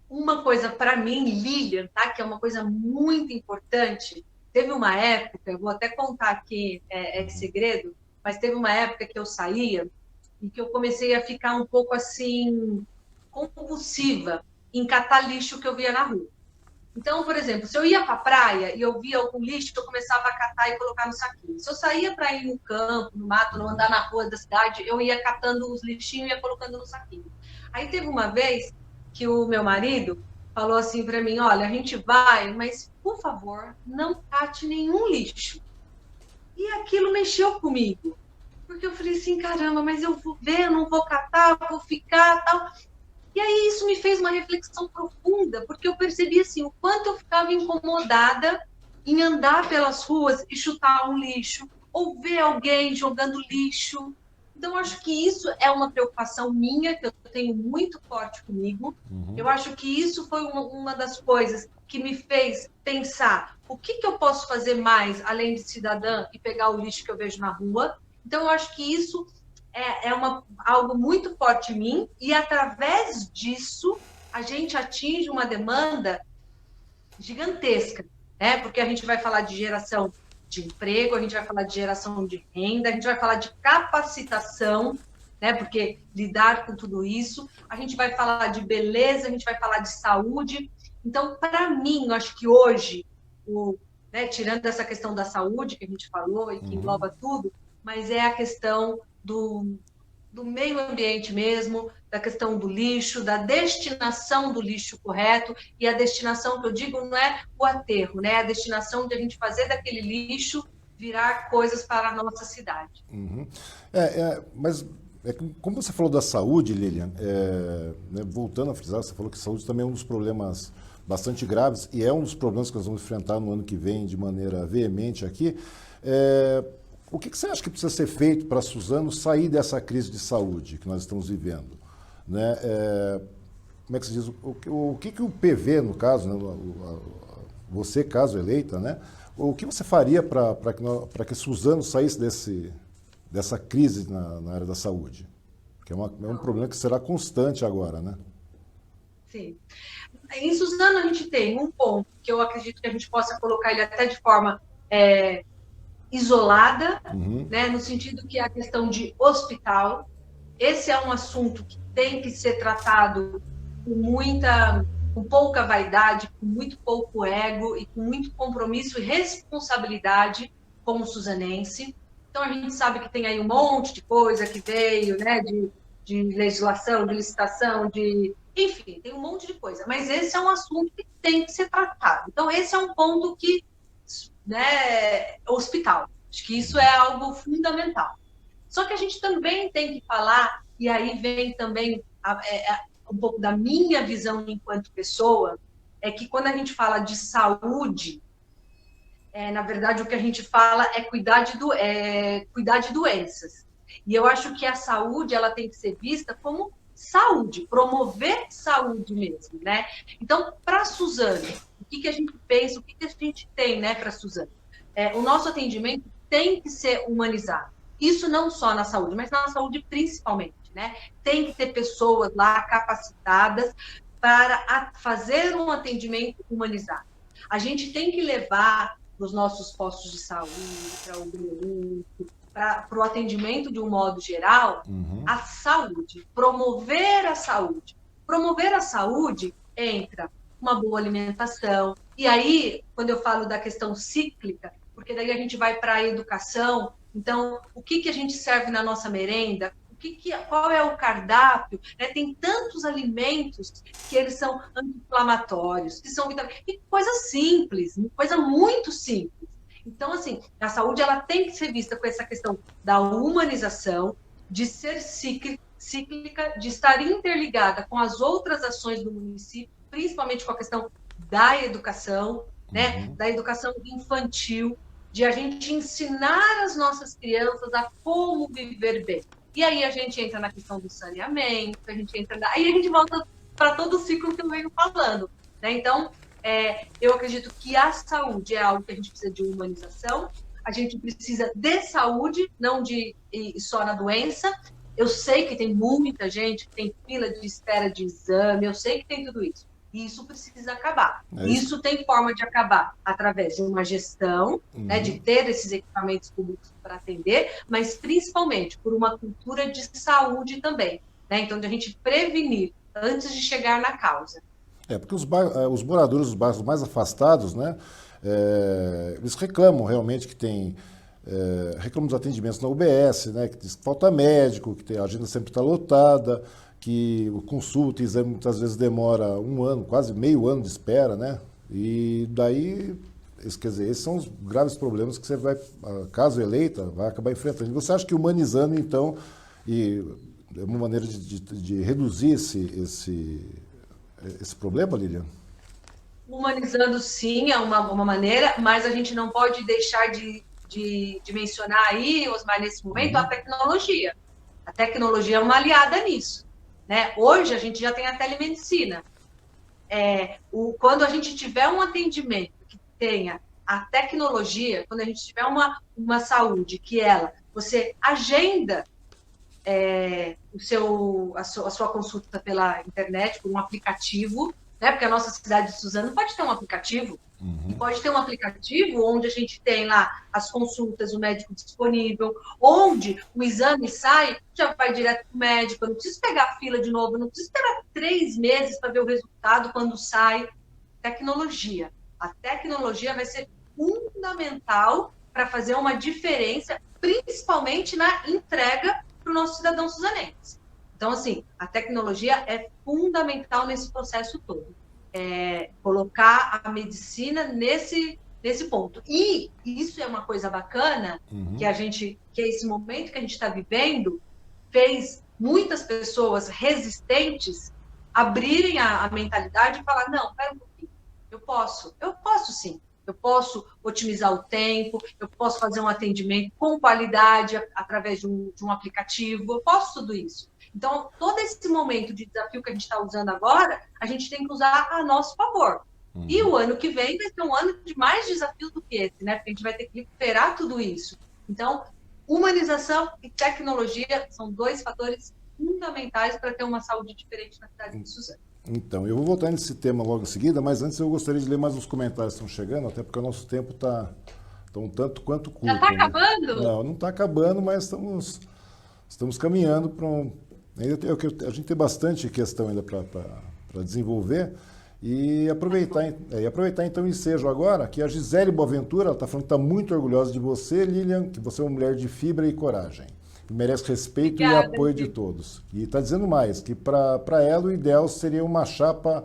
uma coisa para mim, Lilian, tá? Que é uma coisa muito importante, teve uma época, eu vou até contar aqui, é segredo, mas teve uma época que eu saía e que eu comecei a ficar um pouco assim, compulsiva em catar lixo que eu via na rua. Então, por exemplo, se eu ia para a praia e eu via algum lixo, eu começava a catar e colocar no saquinho. Se eu saía para ir no campo, no mato, não andar na rua da cidade, eu ia catando os lixinhos e ia colocando no saquinho. Aí teve uma vez que o meu marido falou assim para mim, olha, a gente vai, mas, por favor, não cate nenhum lixo. E aquilo mexeu comigo. Porque eu falei assim, caramba, mas eu vou ver, eu não vou catar, vou ficar, tal... E aí isso me fez uma reflexão profunda, porque eu percebi assim, o quanto eu ficava incomodada em andar pelas ruas e chutar um lixo, ou ver alguém jogando lixo. Então, acho que isso é uma preocupação minha, que eu tenho muito forte comigo. Eu acho que isso foi uma das coisas que me fez pensar o que eu posso fazer mais, além de cidadã, e pegar o lixo que eu vejo na rua. Então, eu acho que isso algo muito forte em mim, e através disso a gente atinge uma demanda gigantesca, né? Porque a gente vai falar de geração de emprego, a gente vai falar de geração de renda, a gente vai falar de capacitação, né? Porque lidar com tudo isso, a gente vai falar de beleza, a gente vai falar de saúde. Então, para mim, eu acho que hoje, né, tirando essa questão da saúde que a gente falou e que engloba tudo, mas é a questão do meio ambiente mesmo, da questão do lixo, da destinação do lixo correto, e a destinação que eu digo não é o aterro, né? É a destinação de a gente fazer daquele lixo virar coisas para a nossa cidade. Mas como você falou da saúde, Lilian, né, voltando a frisar, você falou que saúde também é um dos problemas bastante graves, e é um dos problemas que nós vamos enfrentar no ano que vem de maneira veemente aqui. O que você acha que precisa ser feito para Suzano sair dessa crise de saúde que nós estamos vivendo? Né? Como é que se diz? O que o PV, no caso, né, você, caso eleita, né, o que você faria para que Suzano saísse dessa crise na área da saúde? Que é um problema que será constante agora, né? Sim. Em Suzano, a gente tem um ponto que eu acredito que a gente possa colocar ele até de forma... isolada, né, no sentido que a questão de hospital, esse é um assunto que tem que ser tratado com pouca vaidade, com muito pouco ego e com muito compromisso e responsabilidade como suzanense. Então, a gente sabe que tem aí um monte de coisa que veio, né, de legislação, de licitação, enfim, tem um monte de coisa, mas esse é um assunto que tem que ser tratado. Então, esse é um ponto que, né, hospital. Acho que isso é algo fundamental. Só que a gente também tem que falar, e aí vem também um pouco da minha visão enquanto pessoa, é que quando a gente fala de saúde, na verdade, o que a gente fala é cuidar de doenças. E eu acho que a saúde ela tem que ser vista como saúde, promover saúde mesmo, né? Então, para a Suzano, o que a gente pensa, o que a gente tem, né, para a Suzano? O nosso atendimento tem que ser humanizado. Isso não só na saúde, mas na saúde principalmente, né? Tem que ter pessoas lá capacitadas para fazer um atendimento humanizado. A gente tem que levar nos nossos postos de saúde, para o grupo, para o atendimento de um modo geral, a saúde, promover a saúde. Promover a saúde entra uma boa alimentação. E aí, quando eu falo da questão cíclica, porque daí a gente vai para a educação, então, o que a gente serve na nossa merenda? Qual é o cardápio? Tem tantos alimentos que eles são anti-inflamatórios, que são e coisa simples, coisa muito simples. Então, assim, a saúde ela tem que ser vista com essa questão da humanização, de ser cíclica, de estar interligada com as outras ações do município, principalmente com a questão da educação, né? Da educação infantil, de a gente ensinar as nossas crianças a como viver bem. E aí a gente entra na questão do saneamento, aí a gente volta para todo o ciclo que eu venho falando, né? Então, eu acredito que a saúde é algo que a gente precisa de humanização, a gente precisa de saúde, não de só na doença. Eu sei que tem muita gente que tem fila de espera de exame, eu sei que tem tudo isso. E isso precisa acabar. Isso tem forma de acabar através de uma gestão, né, de ter esses equipamentos públicos para atender, mas principalmente por uma cultura de saúde também, né? Então, de a gente prevenir antes de chegar na causa. Porque os moradores dos bairros mais afastados, né, eles reclamam realmente que tem... reclamam dos atendimentos na UBS, né, que diz que falta médico, que a agenda sempre está lotada, que o consulta e exame muitas vezes demora 1 ano, quase meio ano de espera, né? E daí, quer dizer, esses são os graves problemas que você vai, caso eleita, vai acabar enfrentando. E você acha que humanizando, então, e é uma maneira de reduzir esse problema, Lilian? Humanizando, sim, é uma maneira, mas a gente não pode deixar de mencionar aí, Osmar, nesse momento, a tecnologia. A tecnologia é uma aliada nisso, né? Hoje a gente já tem a telemedicina. Quando a gente tiver um atendimento que tenha a tecnologia, quando a gente tiver uma saúde que você agenda a sua consulta pela internet, por um aplicativo, né? Porque a nossa cidade de Suzano pode ter um aplicativo, e pode ter um aplicativo onde a gente tem lá as consultas, o médico disponível, onde o exame sai, já vai direto para o médico, eu não preciso pegar fila de novo, eu não preciso esperar 3 meses para ver o resultado quando sai. Tecnologia. A tecnologia vai ser fundamental para fazer uma diferença, principalmente na entrega para o nosso cidadão suzanense. Então, assim, a tecnologia é fundamental nesse processo todo. Colocar a medicina nesse ponto. E isso é uma coisa bacana, que esse momento que a gente está vivendo fez muitas pessoas resistentes abrirem a mentalidade e falar, não, espera um pouquinho, eu posso sim. Eu posso otimizar o tempo, eu posso fazer um atendimento com qualidade através de um aplicativo, eu posso tudo isso. Então, todo esse momento de desafio que a gente está usando agora, a gente tem que usar a nosso favor. E o ano que vem vai ser um ano de mais desafio do que esse, né? Porque a gente vai ter que recuperar tudo isso. Então, humanização e tecnologia são 2 fatores fundamentais para ter uma saúde diferente na cidade de Suzano. Então, eu vou voltar nesse tema logo em seguida, mas antes eu gostaria de ler mais uns comentários que estão chegando, até porque o nosso tempo está um tanto quanto curto. Já está acabando? Não, não está acabando, mas estamos caminhando para um... A gente tem bastante questão ainda para desenvolver e aproveitar então o ensejo agora, que a Gisele Boaventura está falando que está muito orgulhosa de você, Lilian, que você é uma mulher de fibra e coragem. Que merece respeito e apoio de todos. E está dizendo mais, que para ela o ideal seria uma chapa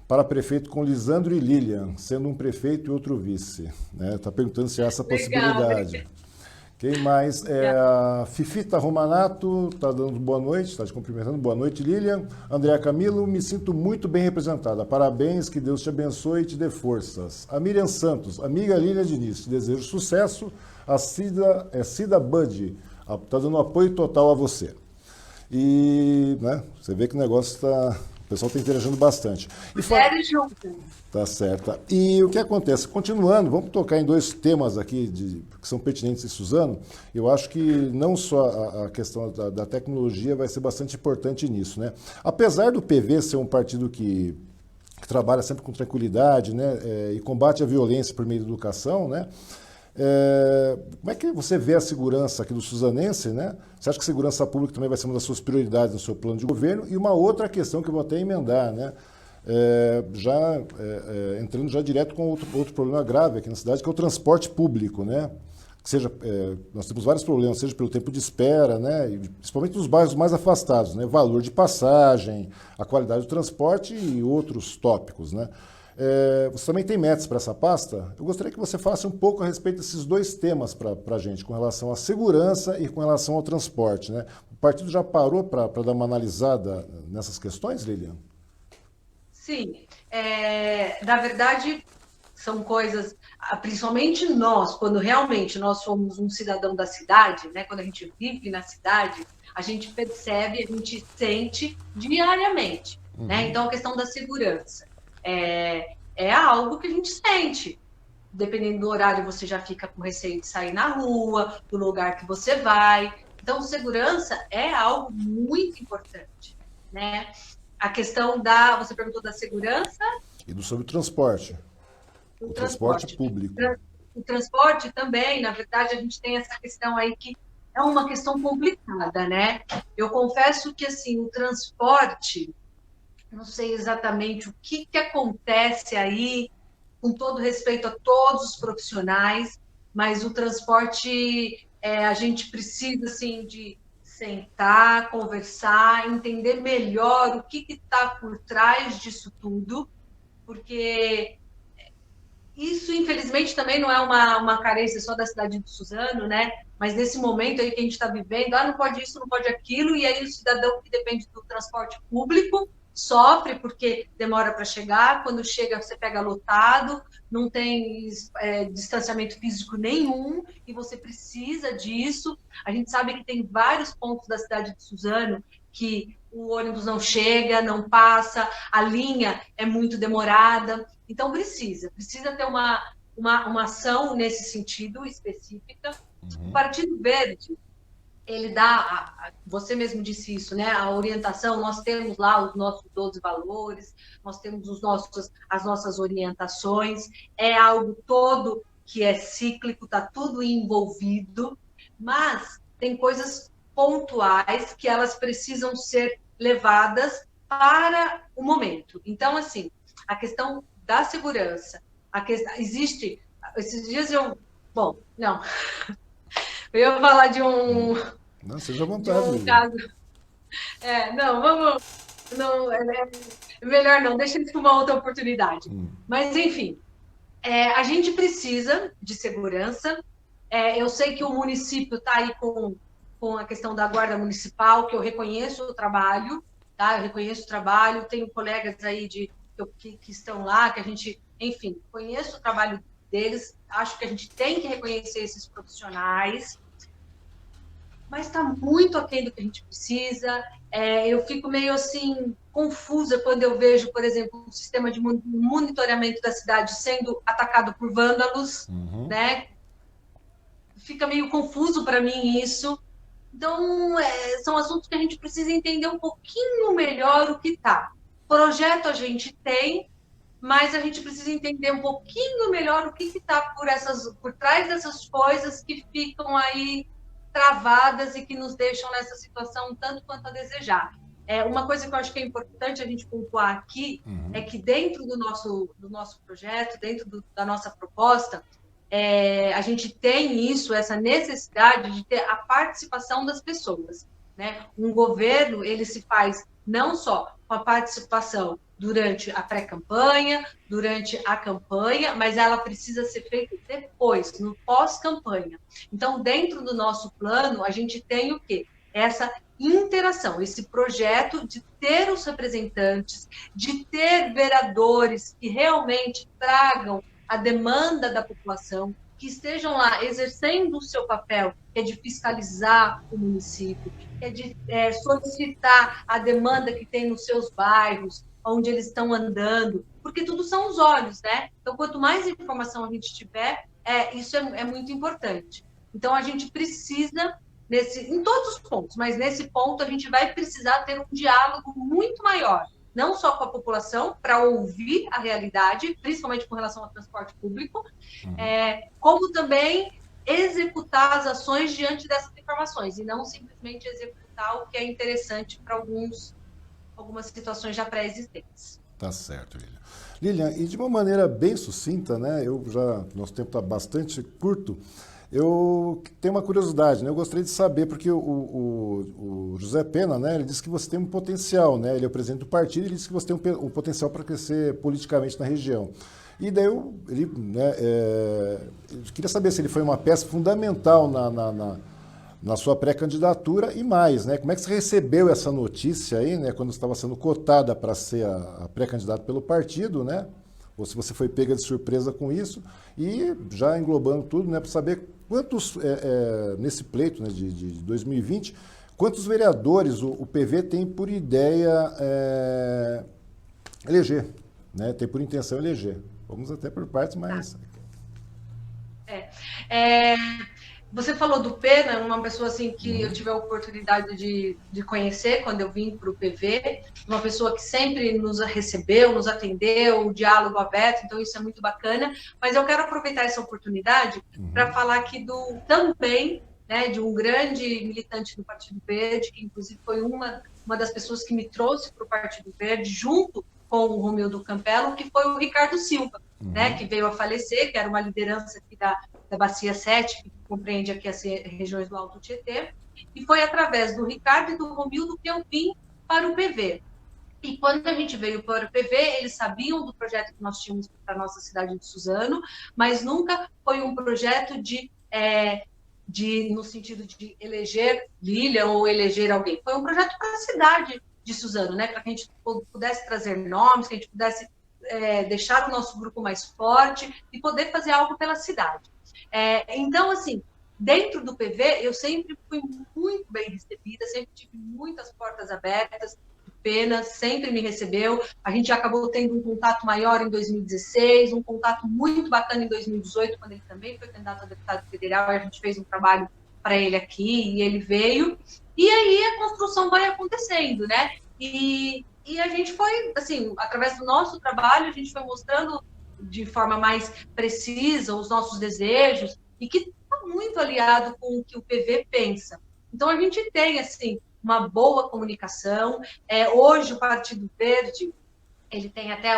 para prefeito com Lisandro e Lilian, sendo um prefeito e outro vice. Está perguntando se há essa possibilidade. Quem mais? A Fifita Romanato está dando boa noite, está te cumprimentando. Boa noite, Lilian. Andréa Camilo, me sinto muito bem representada. Parabéns, que Deus te abençoe e te dê forças. A Miriam Santos, amiga Lilian Diniz, te desejo sucesso. A Cida Bud, está dando apoio total a você. E né, você vê que o negócio está... O pessoal está interagindo bastante. Sério, junto. Tá certo. E o que acontece? Continuando, vamos tocar em dois temas aqui que são pertinentes em Suzano. Eu acho que não só a questão da tecnologia vai ser bastante importante nisso, né? Apesar do PV ser um partido que trabalha sempre com tranquilidade, né, e combate a violência por meio da educação, né? Como é que você vê a segurança aqui do suzanense, né? Você acha que a segurança pública também vai ser uma das suas prioridades no seu plano de governo? E uma outra questão que eu vou até emendar, né? Entrando já direto com outro problema grave aqui na cidade, que é o transporte público, né? Que seja, nós temos vários problemas, seja pelo tempo de espera, né? E principalmente nos bairros mais afastados, né? Valor de passagem, a qualidade do transporte e outros tópicos, né? Você também tem metas para essa pasta? Eu gostaria que você falasse um pouco a respeito desses dois temas para a gente, com relação à segurança e com relação ao transporte, né? O partido já parou para dar uma analisada nessas questões, Lilian? Sim, na verdade, são coisas, principalmente nós, quando realmente nós somos um cidadão da cidade, né, quando a gente vive na cidade, a gente percebe, a gente sente diariamente, né? Então, a questão da segurança é algo que a gente sente. Dependendo do horário, você já fica com receio de sair na rua, do lugar que você vai. Então, segurança é algo muito importante, né? A questão você perguntou da segurança? E sobre o transporte. O transporte público. O transporte também, na verdade, a gente tem essa questão aí que é uma questão complicada, né? Eu confesso que, assim, o transporte, não sei exatamente o que acontece aí, com todo respeito a todos os profissionais, mas o transporte, a gente precisa, assim, de sentar, conversar, entender melhor o que está por trás disso tudo, porque isso, infelizmente, também não é uma carência só da cidade de Suzano, né? Mas nesse momento aí que a gente está vivendo, não pode isso, não pode aquilo, e aí o cidadão que depende do transporte público sofre porque demora para chegar, quando chega você pega lotado, não tem distanciamento físico nenhum, e você precisa disso. A gente sabe que tem vários pontos da cidade de Suzano que o ônibus não chega, não passa, a linha é muito demorada, então precisa ter uma ação nesse sentido específica. O Partido Verde, ele dá, você mesmo disse isso, né? A orientação, nós temos lá os nossos 12 valores, nós temos as nossas orientações, é algo todo que é cíclico, está tudo envolvido, mas tem coisas pontuais que elas precisam ser levadas para o momento. Então, assim, a questão da segurança, existe, esses dias bom, não, eu ia falar de um... Não, seja à vontade. Caso. Não, vamos. Não, melhor não, deixa isso para uma outra oportunidade. Mas, enfim, a gente precisa de segurança. Eu sei que o município está aí com a questão da Guarda Municipal, que eu reconheço o trabalho, tá? Eu reconheço o trabalho, tenho colegas aí que estão lá, que a gente, enfim, conheço o trabalho deles, acho que a gente tem que reconhecer esses profissionais, mas está muito aquém do que a gente precisa. Eu fico meio assim confusa quando eu vejo, por exemplo, um sistema de monitoramento da cidade sendo atacado por vândalos, né? Fica meio confuso para mim isso. Então, são assuntos que a gente precisa entender um pouquinho melhor o que está. Projeto a gente tem, mas a gente precisa entender um pouquinho melhor o que está por trás dessas coisas que ficam aí travadas e que nos deixam nessa situação tanto quanto a desejar. Uma coisa que eu acho que é importante a gente pontuar aqui é que dentro do nosso projeto, dentro da nossa proposta, a gente tem essa necessidade de ter a participação das pessoas, né? Um governo, ele se faz não só com a participação durante a pré-campanha, durante a campanha, mas ela precisa ser feita depois, no pós-campanha. Então, dentro do nosso plano, a gente tem o quê? Essa interação, esse projeto de ter os representantes, de ter vereadores que realmente tragam a demanda da população, que estejam lá exercendo o seu papel, que é de fiscalizar o município, que é de solicitar a demanda que tem nos seus bairros, onde eles estão andando, porque tudo são os olhos, né? Então, quanto mais informação a gente tiver, isso é muito importante. Então, a gente precisa, em todos os pontos, mas nesse ponto a gente vai precisar ter um diálogo muito maior, não só com a população, para ouvir a realidade, principalmente com relação ao transporte público, como também executar as ações diante dessas informações, e não simplesmente executar o que é interessante para algumas situações já pré-existentes. Tá certo, Lilian. Lilian, e de uma maneira bem sucinta, né? Nosso tempo está bastante curto. Eu tenho uma curiosidade, né? Eu gostaria de saber, porque o José Pena, né? Ele disse que você tem um potencial, né? Ele é o presidente do partido e ele disse que você tem um potencial para crescer politicamente na região. E daí eu queria saber se ele foi uma peça fundamental na sua pré-candidatura e mais, né? Como é que você recebeu essa notícia aí, né? Quando estava sendo cotada para ser a pré-candidata pelo partido, né? Ou se você foi pega de surpresa com isso, e já englobando tudo, né? Para saber quantos, nesse pleito, né, de 2020, quantos vereadores o PV tem por ideia eleger, né? Tem por intenção eleger. Vamos até por partes, mas... Você falou do Pena, uma pessoa assim que eu tive a oportunidade de conhecer quando eu vim para o PV, uma pessoa que sempre nos recebeu, nos atendeu, o diálogo aberto, então isso é muito bacana. Mas eu quero aproveitar essa oportunidade para falar aqui também, né, de um grande militante do Partido Verde, que inclusive foi uma das pessoas que me trouxe para o Partido Verde, junto com o Romildo Campelo, que foi o Ricardo Silva, né, que veio a falecer, que era uma liderança aqui da Bacia 7, que compreende aqui as regiões do Alto Tietê, e foi através do Ricardo e do Romildo que eu vim para o PV. E quando a gente veio para o PV, eles sabiam do projeto que nós tínhamos para a nossa cidade de Suzano, mas nunca foi um projeto no sentido de eleger Lilian ou eleger alguém. Foi um projeto para a cidade de Suzano, né? Para que a gente pudesse trazer nomes, que a gente pudesse deixar o nosso grupo mais forte e poder fazer algo pela cidade. Então, assim, dentro do PV, eu sempre fui muito bem recebida, sempre tive muitas portas abertas, Pena sempre me recebeu, a gente acabou tendo um contato maior em 2016, um contato muito bacana em 2018, quando ele também foi candidato a deputado federal, a gente fez um trabalho para ele aqui, e ele veio, e aí a construção vai acontecendo, né? E a gente foi, assim, através do nosso trabalho, a gente foi mostrando de forma mais precisa os nossos desejos, e que está muito aliado com o que o PV pensa. Então, a gente tem, assim, uma boa comunicação. Hoje, o Partido Verde, ele tem até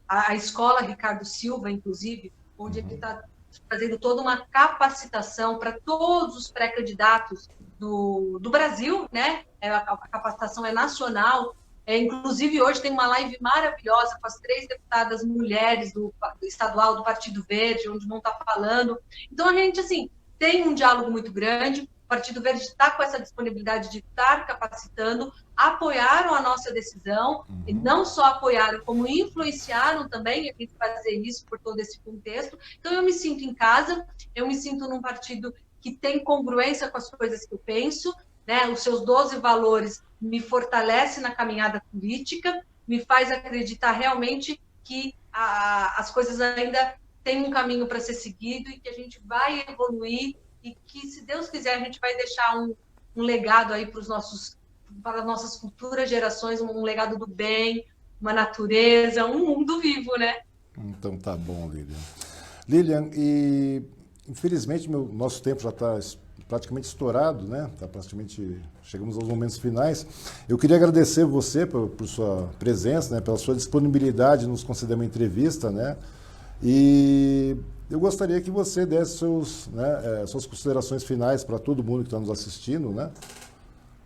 a escola Ricardo Silva, inclusive, onde ele está fazendo toda uma capacitação para todos os pré-candidatos do Brasil, né? A capacitação é nacional. Inclusive, hoje tem uma live maravilhosa com as 3 deputadas mulheres do estadual do Partido Verde, onde vão estar falando. Então, a gente, assim, tem um diálogo muito grande. O Partido Verde está com essa disponibilidade de estar capacitando, apoiaram a nossa decisão, e não só apoiaram, como influenciaram também a gente fazer isso por todo esse contexto. Então, eu me sinto em casa, eu me sinto num partido que tem congruência com as coisas que eu penso, né? Os seus 12 valores me fortalecem na caminhada política, me faz acreditar realmente que as coisas ainda têm um caminho para ser seguido e que a gente vai evoluir e que, se Deus quiser, a gente vai deixar um legado aí para as nossas futuras gerações, um legado do bem, uma natureza, um mundo vivo, né? Então tá bom, Lilian. Lilian, e infelizmente nosso tempo já está praticamente estourado, né? Chegamos aos momentos finais. Eu queria agradecer você por sua presença, né? Pela sua disponibilidade de nos conceder uma entrevista, né? E eu gostaria que você desse suas considerações finais para todo mundo que está nos assistindo, né?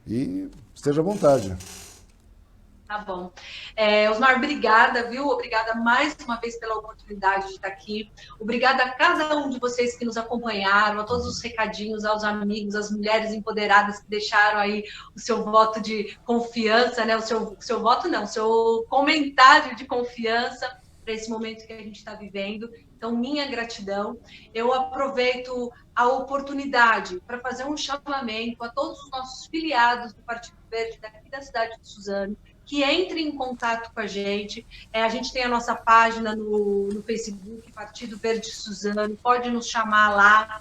E esteja à vontade. Tá bom. Osmar, obrigada, viu? Obrigada mais uma vez pela oportunidade de estar aqui. Obrigada a cada um de vocês que nos acompanharam, a todos os recadinhos, aos amigos, às mulheres empoderadas que deixaram aí o seu voto de confiança, né? O seu voto não, o seu comentário de confiança para esse momento que a gente está vivendo. Então, minha gratidão. Eu aproveito a oportunidade para fazer um chamamento a todos os nossos filiados do Partido Verde daqui da cidade de Suzano, que entre em contato com a gente. A gente tem a nossa página no Facebook, Partido Verde Suzano, pode nos chamar lá.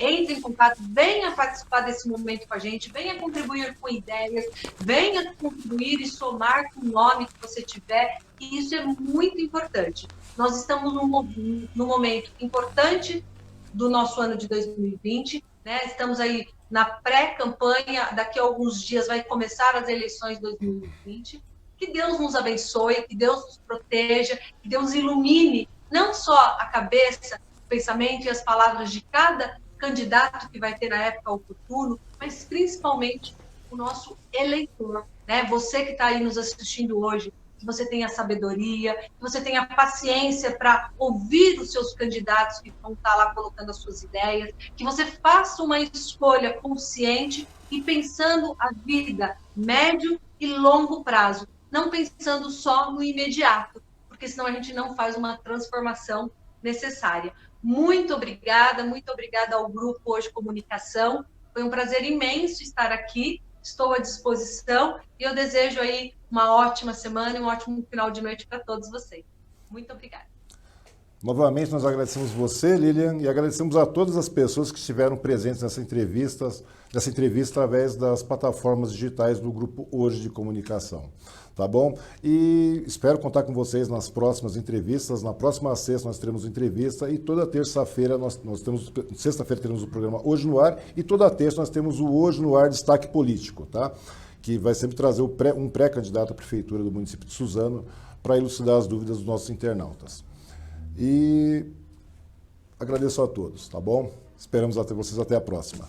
Entre em contato, venha participar desse momento com a gente, venha contribuir com ideias, venha contribuir e somar com o nome que você tiver, e isso é muito importante. Nós estamos num momento importante do nosso ano de 2020, né? Estamos aí na pré-campanha, daqui a alguns dias vai começar as eleições de 2020. Que Deus nos abençoe, que Deus nos proteja, que Deus ilumine não só a cabeça, o pensamento e as palavras de cada candidato que vai ter na época oportuna, mas principalmente o nosso eleitor, né? Você que está aí nos assistindo hoje, que você tenha sabedoria, que você tenha paciência para ouvir os seus candidatos que vão estar lá colocando as suas ideias, que você faça uma escolha consciente e pensando a vida médio e longo prazo, não pensando só no imediato, porque senão a gente não faz uma transformação necessária. Muito obrigada ao Grupo Hoje Comunicação, foi um prazer imenso estar aqui, estou à disposição e eu desejo aí uma ótima semana e um ótimo final de noite para todos vocês. Muito obrigada. Novamente, nós agradecemos você, Lilian, e agradecemos a todas as pessoas que estiveram presentes nessa entrevista através das plataformas digitais do Grupo Hoje de Comunicação. Tá bom? E espero contar com vocês nas próximas entrevistas. Na próxima sexta nós teremos entrevista e toda terça-feira sexta-feira teremos o programa Hoje no Ar e toda terça nós temos o Hoje no Ar Destaque Político, tá? Que vai sempre trazer um pré-candidato à prefeitura do município de Suzano para elucidar as dúvidas dos nossos internautas. E agradeço a todos, tá bom? Esperamos vocês até a próxima.